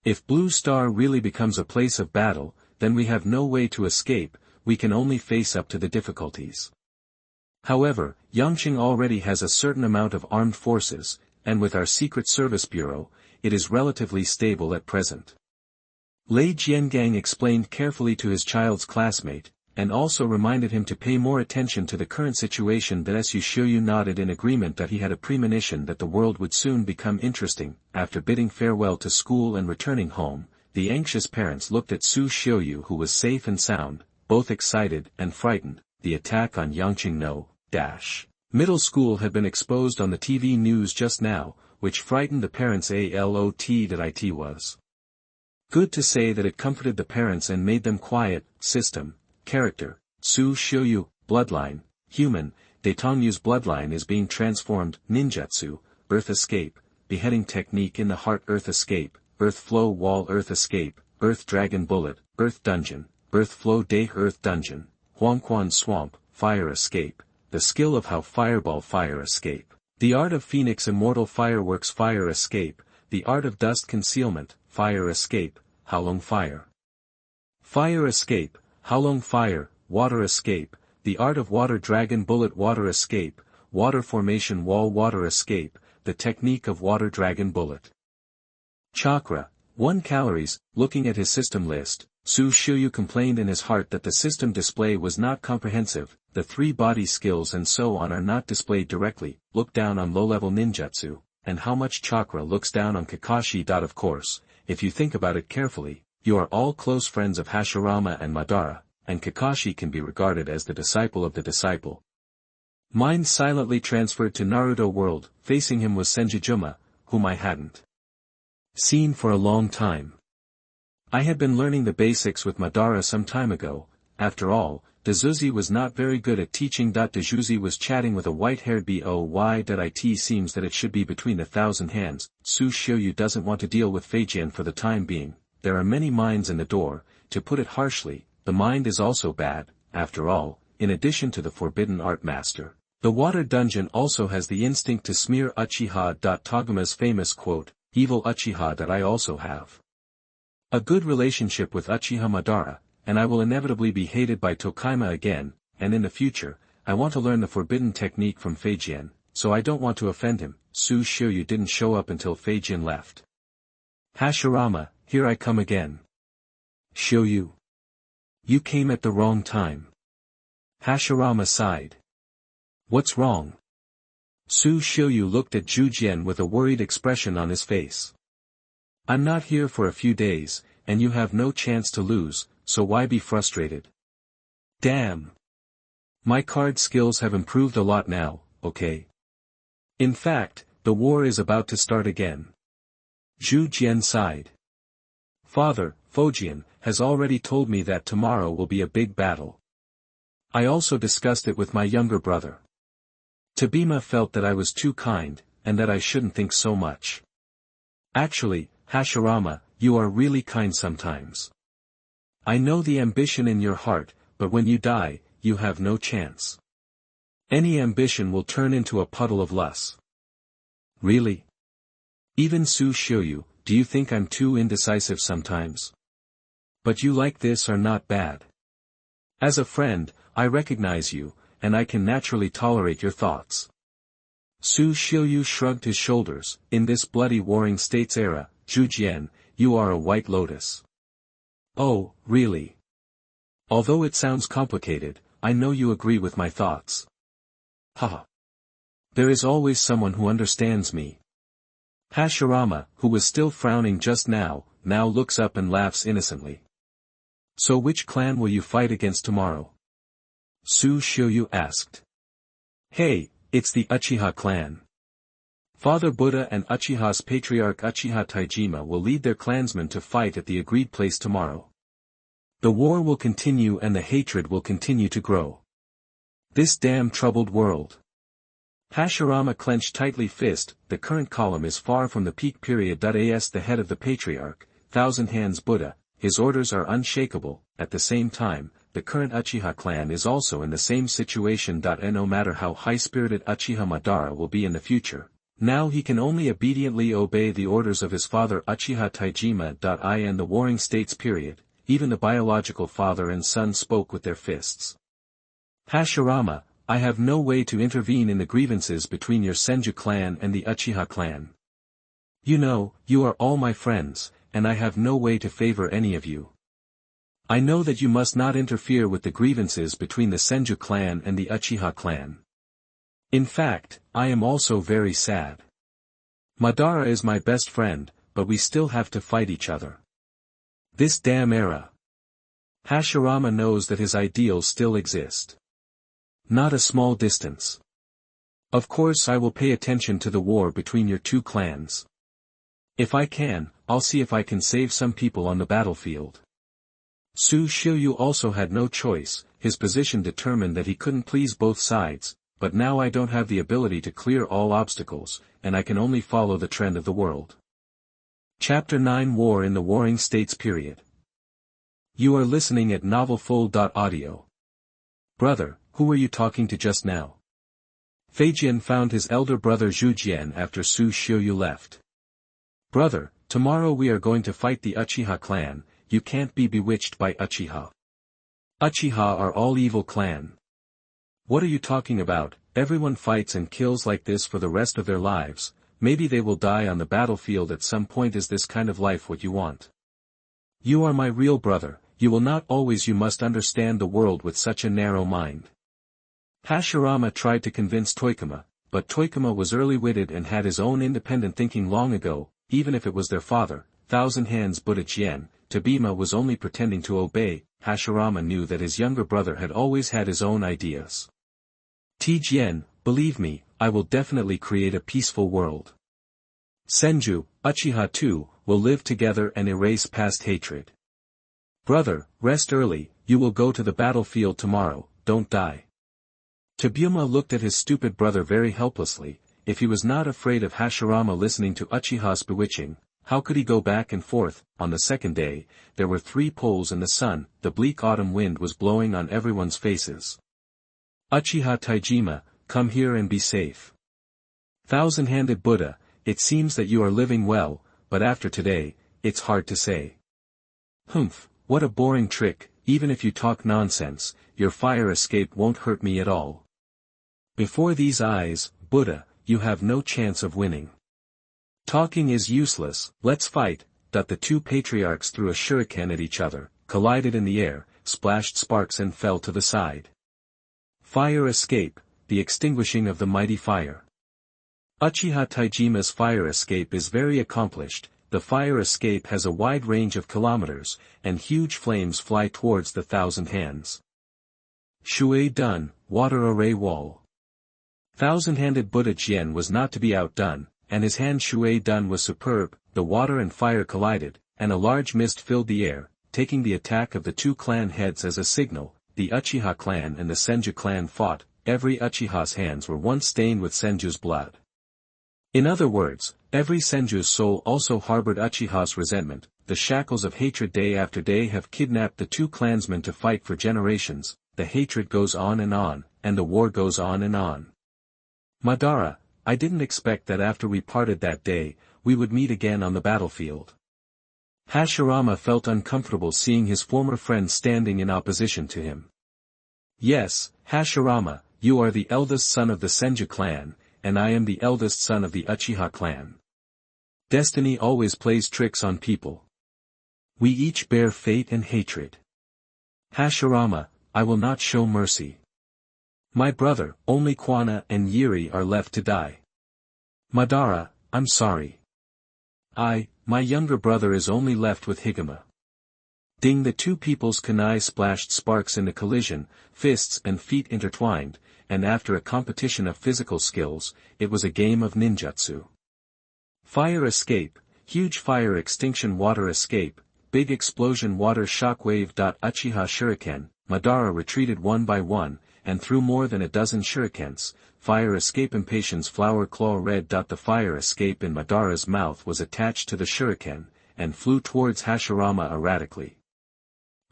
If Blue Star really becomes a place of battle, then we have no way to escape. We can only face up to the difficulties. However, Yangqing already has a certain amount of armed forces, and with our Secret Service Bureau, it is relatively stable at present. Lei Jiangang explained carefully to his child's classmate, and also reminded him to pay more attention to the current situation. That Xiuyu nodded in agreement that he had a premonition that the world would soon become interesting. After bidding farewell to school and returning home, the anxious parents looked at Xiuyu, who was safe and sound, both excited and frightened. The attack on Yangqing Middle School had been exposed on the TV news just now, which frightened the parents a lot. That it was good to say that it comforted the parents and made them quiet. System. Character, Xiuyu, bloodline, human, Daitanyu's bloodline is being transformed. Ninjutsu, earth escape, beheading technique in the heart. Earth escape, earth flow wall. Earth escape, earth dragon bullet, earth dungeon, earth flow day. Earth dungeon, Huangquan swamp, fire escape, the skill of how fireball. Fire escape, the art of phoenix immortal. Fireworks. Fire escape, the art of dust concealment. Fire escape, Haolong fire. Fire escape, Haolong fire. Water escape, the art of water. Dragon bullet. Water escape, water formation wall. Water escape, the technique of water. Dragon bullet. Chakra, 1 calories. Looking at his system list, Xiuyu complained in his heart that the system display was not comprehensive. The 3 body skills and so on are not displayed directly. Look down on low-level ninjutsu, and how much chakra looks down on Kakashi. Of course, if you think about it carefully, you are all close friends of Hashirama and Madara, and Kakashi can be regarded as the disciple of the disciple. Mind silently transferred to Naruto world. Facing him was Senjijuma, whom I hadn't seen for a long time. I had been learning the basics with Madara some time ago. After all, Dezuzi was not very good at teaching. Dezuzi was chatting with a white-haired boy. It seems that it should be between 1,000 hands. Xiuyu doesn't want to deal with Feijian for the time being. there are many minds in the door. To put it harshly, the mind is also bad. After all, in addition to the forbidden art master, the water dungeon also has the instinct to smear Uchiha. Toguma's famous quote, "Evil Uchiha that I also have a good relationship with Uchiha Madara, and I will inevitably be hated by Tokima again, and in the future, I want to learn the forbidden technique from Feijian, so I don't want to offend him." Xiuyu didn't show up until Feijian left. "Hashirama, here I come again." "Xiuyu. You came at the wrong time." Hashirama sighed. "What's wrong?" Xiuyu looked at Zhujian with a worried expression on his face. "I'm not here for a few days, and you have no chance to lose, so why be frustrated?" "Damn. My card skills have improved a lot now, okay? In fact, the war is about to start again." Zhujian sighed. "Father, Feijian, has already told me that tomorrow will be a big battle. I also discussed it with my younger brother. Tabima felt that I was too kind, and that I shouldn't think so much. Actually, Hashirama, you are really kind sometimes. I know the ambition in your heart, but when you die, you have no chance. Any ambition will turn into a puddle of lust." "Really? Even Xiuyu, do you think I'm too indecisive sometimes? But you like this are not bad. As a friend, I recognize you, and I can naturally tolerate your thoughts." Xiuyu shrugged his shoulders. "In this bloody warring states era, Zhujian, you are a white lotus." "Oh, really? Although it sounds complicated, I know you agree with my thoughts." "Haha. There is always someone who understands me." Hashirama, who was still frowning just now looks up and laughs innocently. "So which clan will you fight against tomorrow?" Xiuyu asked. "Hey, it's the Uchiha clan. Father Buddha and Uchiha's patriarch Uchiha Taijima will lead their clansmen to fight at the agreed place tomorrow. The war will continue and the hatred will continue to grow. This damn troubled world." Hashirama clenched tightly fist. "The current column is far from the peak period. As the head of the patriarch, Thousand Hands Buddha, his orders are unshakable. At the same time, the current Uchiha clan is also in the same situation. And no matter how high-spirited Uchiha Madara will be in the future, now he can only obediently obey the orders of his father Uchiha Taijima. In the warring states period, even the biological father and son spoke with their fists. Hashirama, I have no way to intervene in the grievances between your Senju clan and the Uchiha clan. You know, you are all my friends, and I have no way to favor any of you. I know that you must not interfere with the grievances between the Senju clan and the Uchiha clan. In fact, I am also very sad. Madara is my best friend, but we still have to fight each other. This damn era. Hashirama knows that his ideals still exist. Not a small distance. Of course I will pay attention to the war between your two clans. If I can, I'll see if I can save some people on the battlefield." Xiuyu also had no choice. His position determined that he couldn't please both sides, but now I don't have the ability to clear all obstacles, and I can only follow the trend of the world. Chapter 9 War in the Warring States Period. You are listening at novelfull.audio. Brother, who were you talking to just now? Feijian found his elder brother Zhujian after Xiuyu left. Brother, tomorrow we are going to fight the Uchiha clan. You can't be bewitched by Uchiha. Uchiha are all evil clan. What are you talking about? Everyone fights and kills like this for the rest of their lives. Maybe they will die on the battlefield at some point. Is this kind of life what you want? You are my real brother. You will not always. You must understand the world with such a narrow mind. Hashirama tried to convince Toikima, but Toikima was early-witted and had his own independent thinking long ago. Even if it was their father, Thousand Hands Buddha Chien, Tabima was only pretending to obey. Hashirama knew that his younger brother had always had his own ideas. Tien, believe me, I will definitely create a peaceful world. Senju, Uchiha too, will live together and erase past hatred. Brother, rest early, you will go to the battlefield tomorrow, don't die. Tabima looked at his stupid brother very helplessly. If he was not afraid of Hashirama listening to Uchiha's bewitching, how could he go back and forth? On the second day, there were 3 poles in the sun, the bleak autumn wind was blowing on everyone's faces. Uchiha Taijima, come here and be safe. Thousand-handed Buddha, it seems that you are living well, but after today, it's hard to say. Humph, what a boring trick, even if you talk nonsense, your fire escape won't hurt me at all. Before these eyes, Buddha, you have no chance of winning. Talking is useless, let's fight. The 2 patriarchs threw a shuriken at each other, collided in the air, splashed sparks and fell to the side. Fire escape, the extinguishing of the mighty fire. Uchiha Taijima's fire escape is very accomplished. The fire escape has a wide range of kilometers, and huge flames fly towards the 1,000 hands. Shui done, water array wall. Thousand-handed Buddha Jian was not to be outdone, and his hand Shui done was superb. The water and fire collided, and a large mist filled the air, taking the attack of the 2 clan heads as a signal. The Uchiha clan and the Senju clan fought. Every Uchiha's hands were once stained with Senju's blood. In other words, every Senju's soul also harbored Uchiha's resentment. The shackles of hatred day after day have kidnapped the 2 clansmen to fight for generations. The hatred goes on, and the war goes on and on. Madara, I didn't expect that after we parted that day, we would meet again on the battlefield. Hashirama felt uncomfortable seeing his former friend standing in opposition to him. Yes, Hashirama, you are the eldest son of the Senju clan, and I am the eldest son of the Uchiha clan. Destiny always plays tricks on people. We each bear fate and hatred. Hashirama, I will not show mercy. My brother, only Kwana and Yiri are left to die. Madara, I'm sorry. My younger brother is only left with Higama. Ding, the 2 people's kunai splashed sparks in the collision, fists and feet intertwined, and after a competition of physical skills, it was a game of ninjutsu. Fire escape, huge fire extinction water escape, big explosion water shockwave. Uchiha shuriken, Madara retreated one by one, and threw more than a dozen shurikens. Fire escape impatience flower claw red. The fire escape in Madara's mouth was attached to the shuriken, and flew towards Hashirama erratically.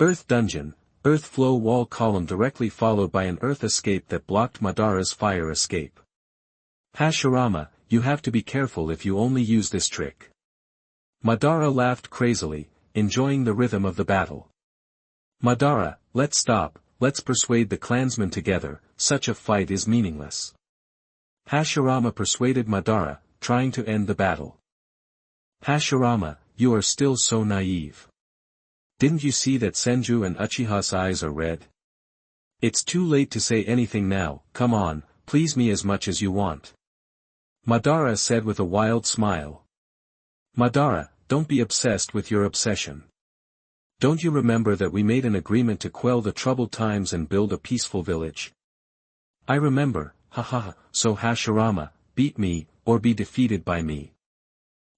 Earth dungeon, earth flow wall column directly followed by an earth escape that blocked Madara's fire escape. Hashirama, you have to be careful if you only use this trick. Madara laughed crazily, enjoying the rhythm of the battle. Madara, let's stop, let's persuade the clansmen together, such a fight is meaningless. Hashirama persuaded Madara, trying to end the battle. Hashirama, you are still so naive. Didn't you see that Senju and Uchiha's eyes are red? It's too late to say anything now, come on, please me as much as you want. Madara said with a wild smile. Madara, don't be obsessed with your obsession. Don't you remember that we made an agreement to quell the troubled times and build a peaceful village? I remember, haha, so Hashirama, beat me, or be defeated by me.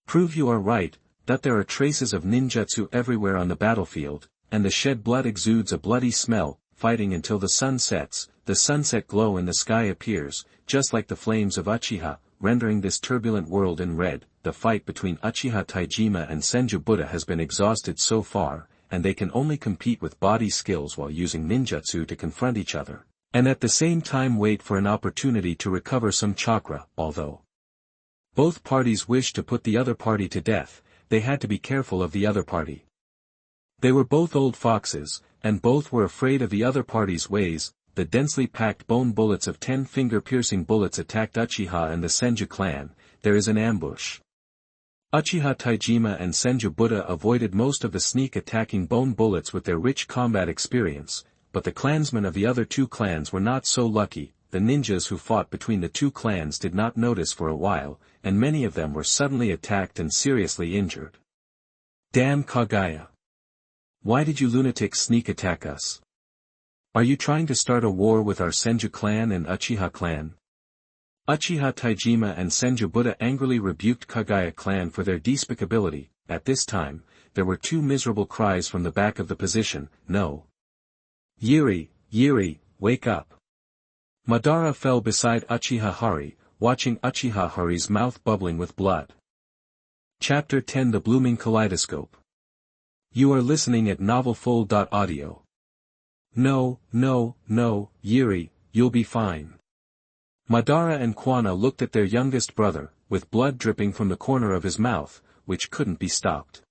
Prove you are right, that there are traces of ninjutsu everywhere on the battlefield, and the shed blood exudes a bloody smell, fighting until the sun sets, the sunset glow in the sky appears, just like the flames of Uchiha, rendering this turbulent world in red. The fight between Uchiha Taijima and Senju Buddha has been exhausted so far, and they can only compete with body skills while using ninjutsu to confront each other, and at the same time wait for an opportunity to recover some chakra. Although both parties wished to put the other party to death, they had to be careful of the other party. They were both old foxes, and both were afraid of the other party's ways. The densely packed bone bullets of 10 finger-piercing bullets attacked Uchiha and the Senju clan. There is an ambush. Uchiha Taijima and Senju Buddha avoided most of the sneak-attacking bone bullets with their rich combat experience, but the clansmen of the other 2 clans were not so lucky. The ninjas who fought between the 2 clans did not notice for a while, and many of them were suddenly attacked and seriously injured. Damn Kagaya! Why did you lunatics sneak attack us? Are you trying to start a war with our Senju clan and Uchiha clan? Uchiha Taijima and Senju Buddha angrily rebuked Kagaya clan for their despicability. At this time, there were 2 miserable cries from the back of the position, no. Yiri, Yiri, wake up. Madara fell beside Uchiha Hari, watching Uchiha Hari's mouth bubbling with blood. Chapter 10 The Blooming Kaleidoscope. You are listening at novelfull.audio. No, Yuri, you'll be fine. Madara and Kwanna looked at their youngest brother, with blood dripping from the corner of his mouth, which couldn't be stopped.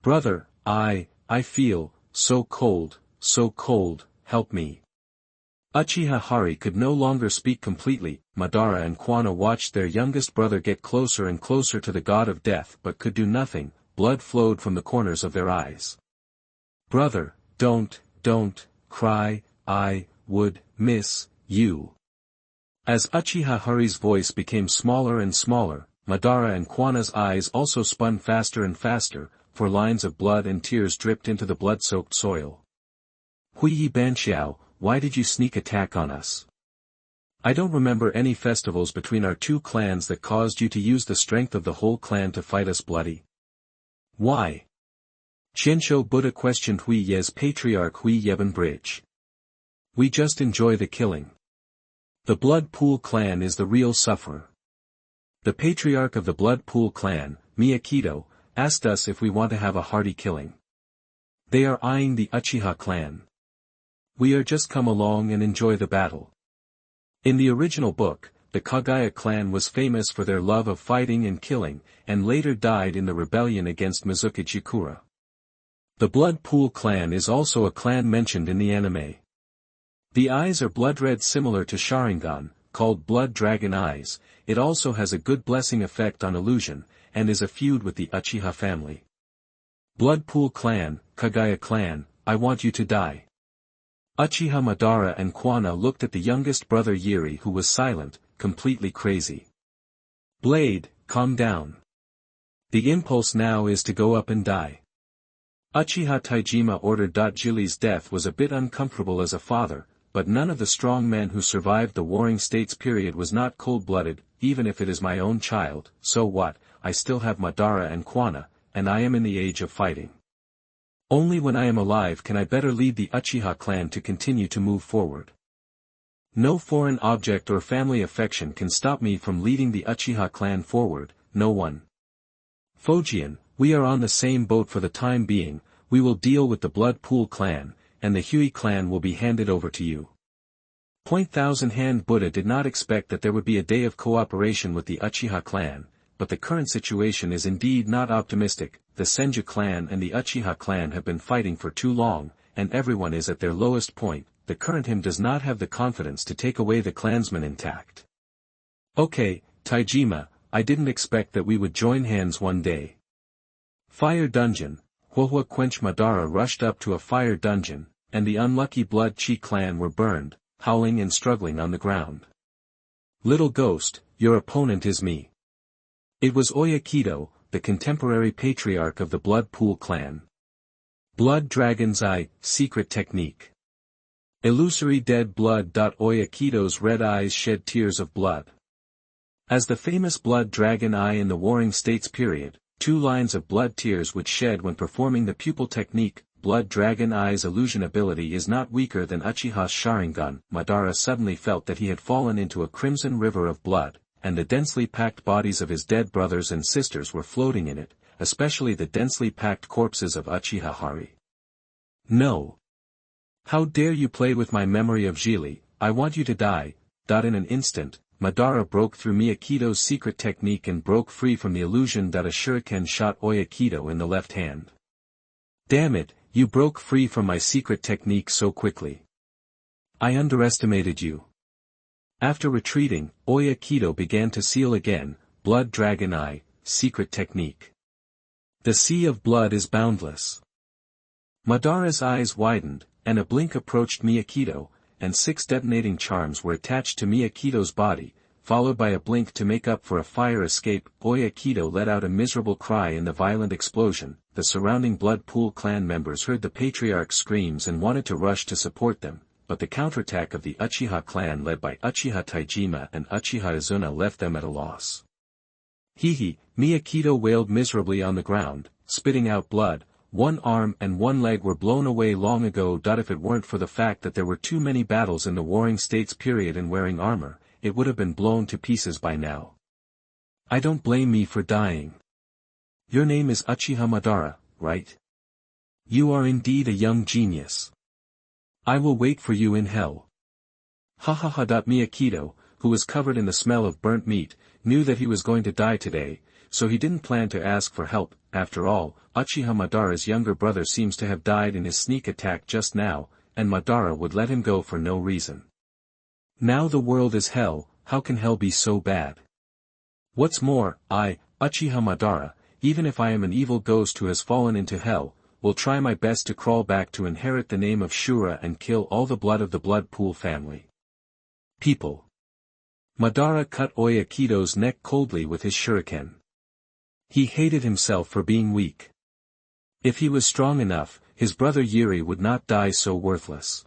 Brother, I feel so cold, help me. Uchiha Hari could no longer speak completely. Madara and Kwanna watched their youngest brother get closer and closer to the god of death but could do nothing. Blood flowed from the corners of their eyes. Brother, don't cry, I would miss you. As Uchiha Hari's voice became smaller and smaller, Madara and Kwanna's eyes also spun faster and faster, for lines of blood and tears dripped into the blood-soaked soil. Huiyi Banxiao, why did you sneak attack on us? I don't remember any festivals between our two clans that caused you to use the strength of the whole clan to fight us bloody. Why? Qianshou Buddha questioned Huiye's patriarch Hui Yeben Bridge. We just enjoy the killing. The Blood Pool clan is the real sufferer. The patriarch of the Blood Pool clan, Miyakito, asked us if we want to have a hearty killing. They are eyeing the Uchiha clan. We are just come along and enjoy the battle. In the original book, the Kagaya clan was famous for their love of fighting and killing, and later died in the rebellion against Mizuki Chikura. The Blood Pool clan is also a clan mentioned in the anime. The eyes are blood red similar to Sharingan, called Blood Dragon Eyes. It also has a good blessing effect on illusion, and is a feud with the Uchiha family. Blood Pool clan, Kagaya clan, I want you to die. Uchiha Madara and Kwanna looked at the youngest brother Yuri who was silent, completely crazy. Blade, calm down. The impulse now is to go up and die. Uchiha Taijima ordered. Jili's death was a bit uncomfortable as a father, but none of the strong men who survived the Warring States period was not cold-blooded. Even if it is my own child, so what, I still have Madara and Kwanna, and I am in the age of fighting. Only when I am alive can I better lead the Uchiha clan to continue to move forward. No foreign object or family affection can stop me from leading the Uchiha clan forward, no one. Fujian, we are on the same boat for the time being. We will deal with the Blood Pool clan, and the Hui clan will be handed over to you. Thousand Hand Buddha did not expect that there would be a day of cooperation with the Uchiha clan, but the current situation is indeed not optimistic. The Senju clan and the Uchiha clan have been fighting for too long, and everyone is at their lowest point. The current him does not have the confidence to take away the clansmen intact. Okay, Taijima, I didn't expect that we would join hands one day. Fire dungeon. Huohua Quench Madara rushed up to a fire dungeon, and the unlucky Blood Chi clan were burned, howling and struggling on the ground. Little ghost, your opponent is me. It was Oyakido, the contemporary patriarch of the Blood Pool clan. Blood Dragon's Eye, secret technique. Illusory dead blood. Oyakido's red eyes shed tears of blood. As the famous Blood Dragon Eye in the Warring States period, 2 lines of blood tears would shed when performing the pupil technique. Blood Dragon Eye's illusion ability is not weaker than Uchiha's Sharingan. Madara suddenly felt that he had fallen into a crimson river of blood, and the densely packed bodies of his dead brothers and sisters were floating in it, especially the densely packed corpses of Uchiha Hari. No. How dare you play with my memory of Jili, I want you to die. In an instant, Madara broke through Miyakido's secret technique and broke free from the illusion that a shuriken shot Oyakido in the left hand. Damn it, you broke free from my secret technique so quickly. I underestimated you. After retreating, Oyakido began to seal again. Blood Dragon Eye, secret technique. The sea of blood is boundless. Madara's eyes widened, and a blink approached Miyakido, and 6 detonating charms were attached to Miyakido's body, followed by a blink to make up for a fire escape. Oyakido let out a miserable cry in the violent explosion. The surrounding Blood Pool clan members heard the patriarch's screams and wanted to rush to support them, but the counterattack of the Uchiha clan led by Uchiha Taijima and Uchiha Izuna left them at a loss. Hehe, Miyakido wailed miserably on the ground, spitting out blood. 1 arm and 1 leg were blown away long ago. If it weren't for the fact that there were too many battles in the Warring States period and wearing armor, it would have been blown to pieces by now. I don't blame me for dying. Your name is Uchiha Madara, right? You are indeed a young genius. I will wait for you in hell. Ha ha ha. Miyakito, who was covered in the smell of burnt meat, knew that he was going to die today, so he didn't plan to ask for help. After all, Uchiha Madara's younger brother seems to have died in his sneak attack just now, and Madara would let him go for no reason. Now the world is hell, how can hell be so bad? What's more, I, Uchiha Madara, even if I am an evil ghost who has fallen into hell, will try my best to crawl back to inherit the name of Shura and kill all the blood of the Blood Pool family. People. Madara cut Oyakito's neck coldly with his shuriken. He hated himself for being weak. If he was strong enough, his brother Yuri would not die so worthless.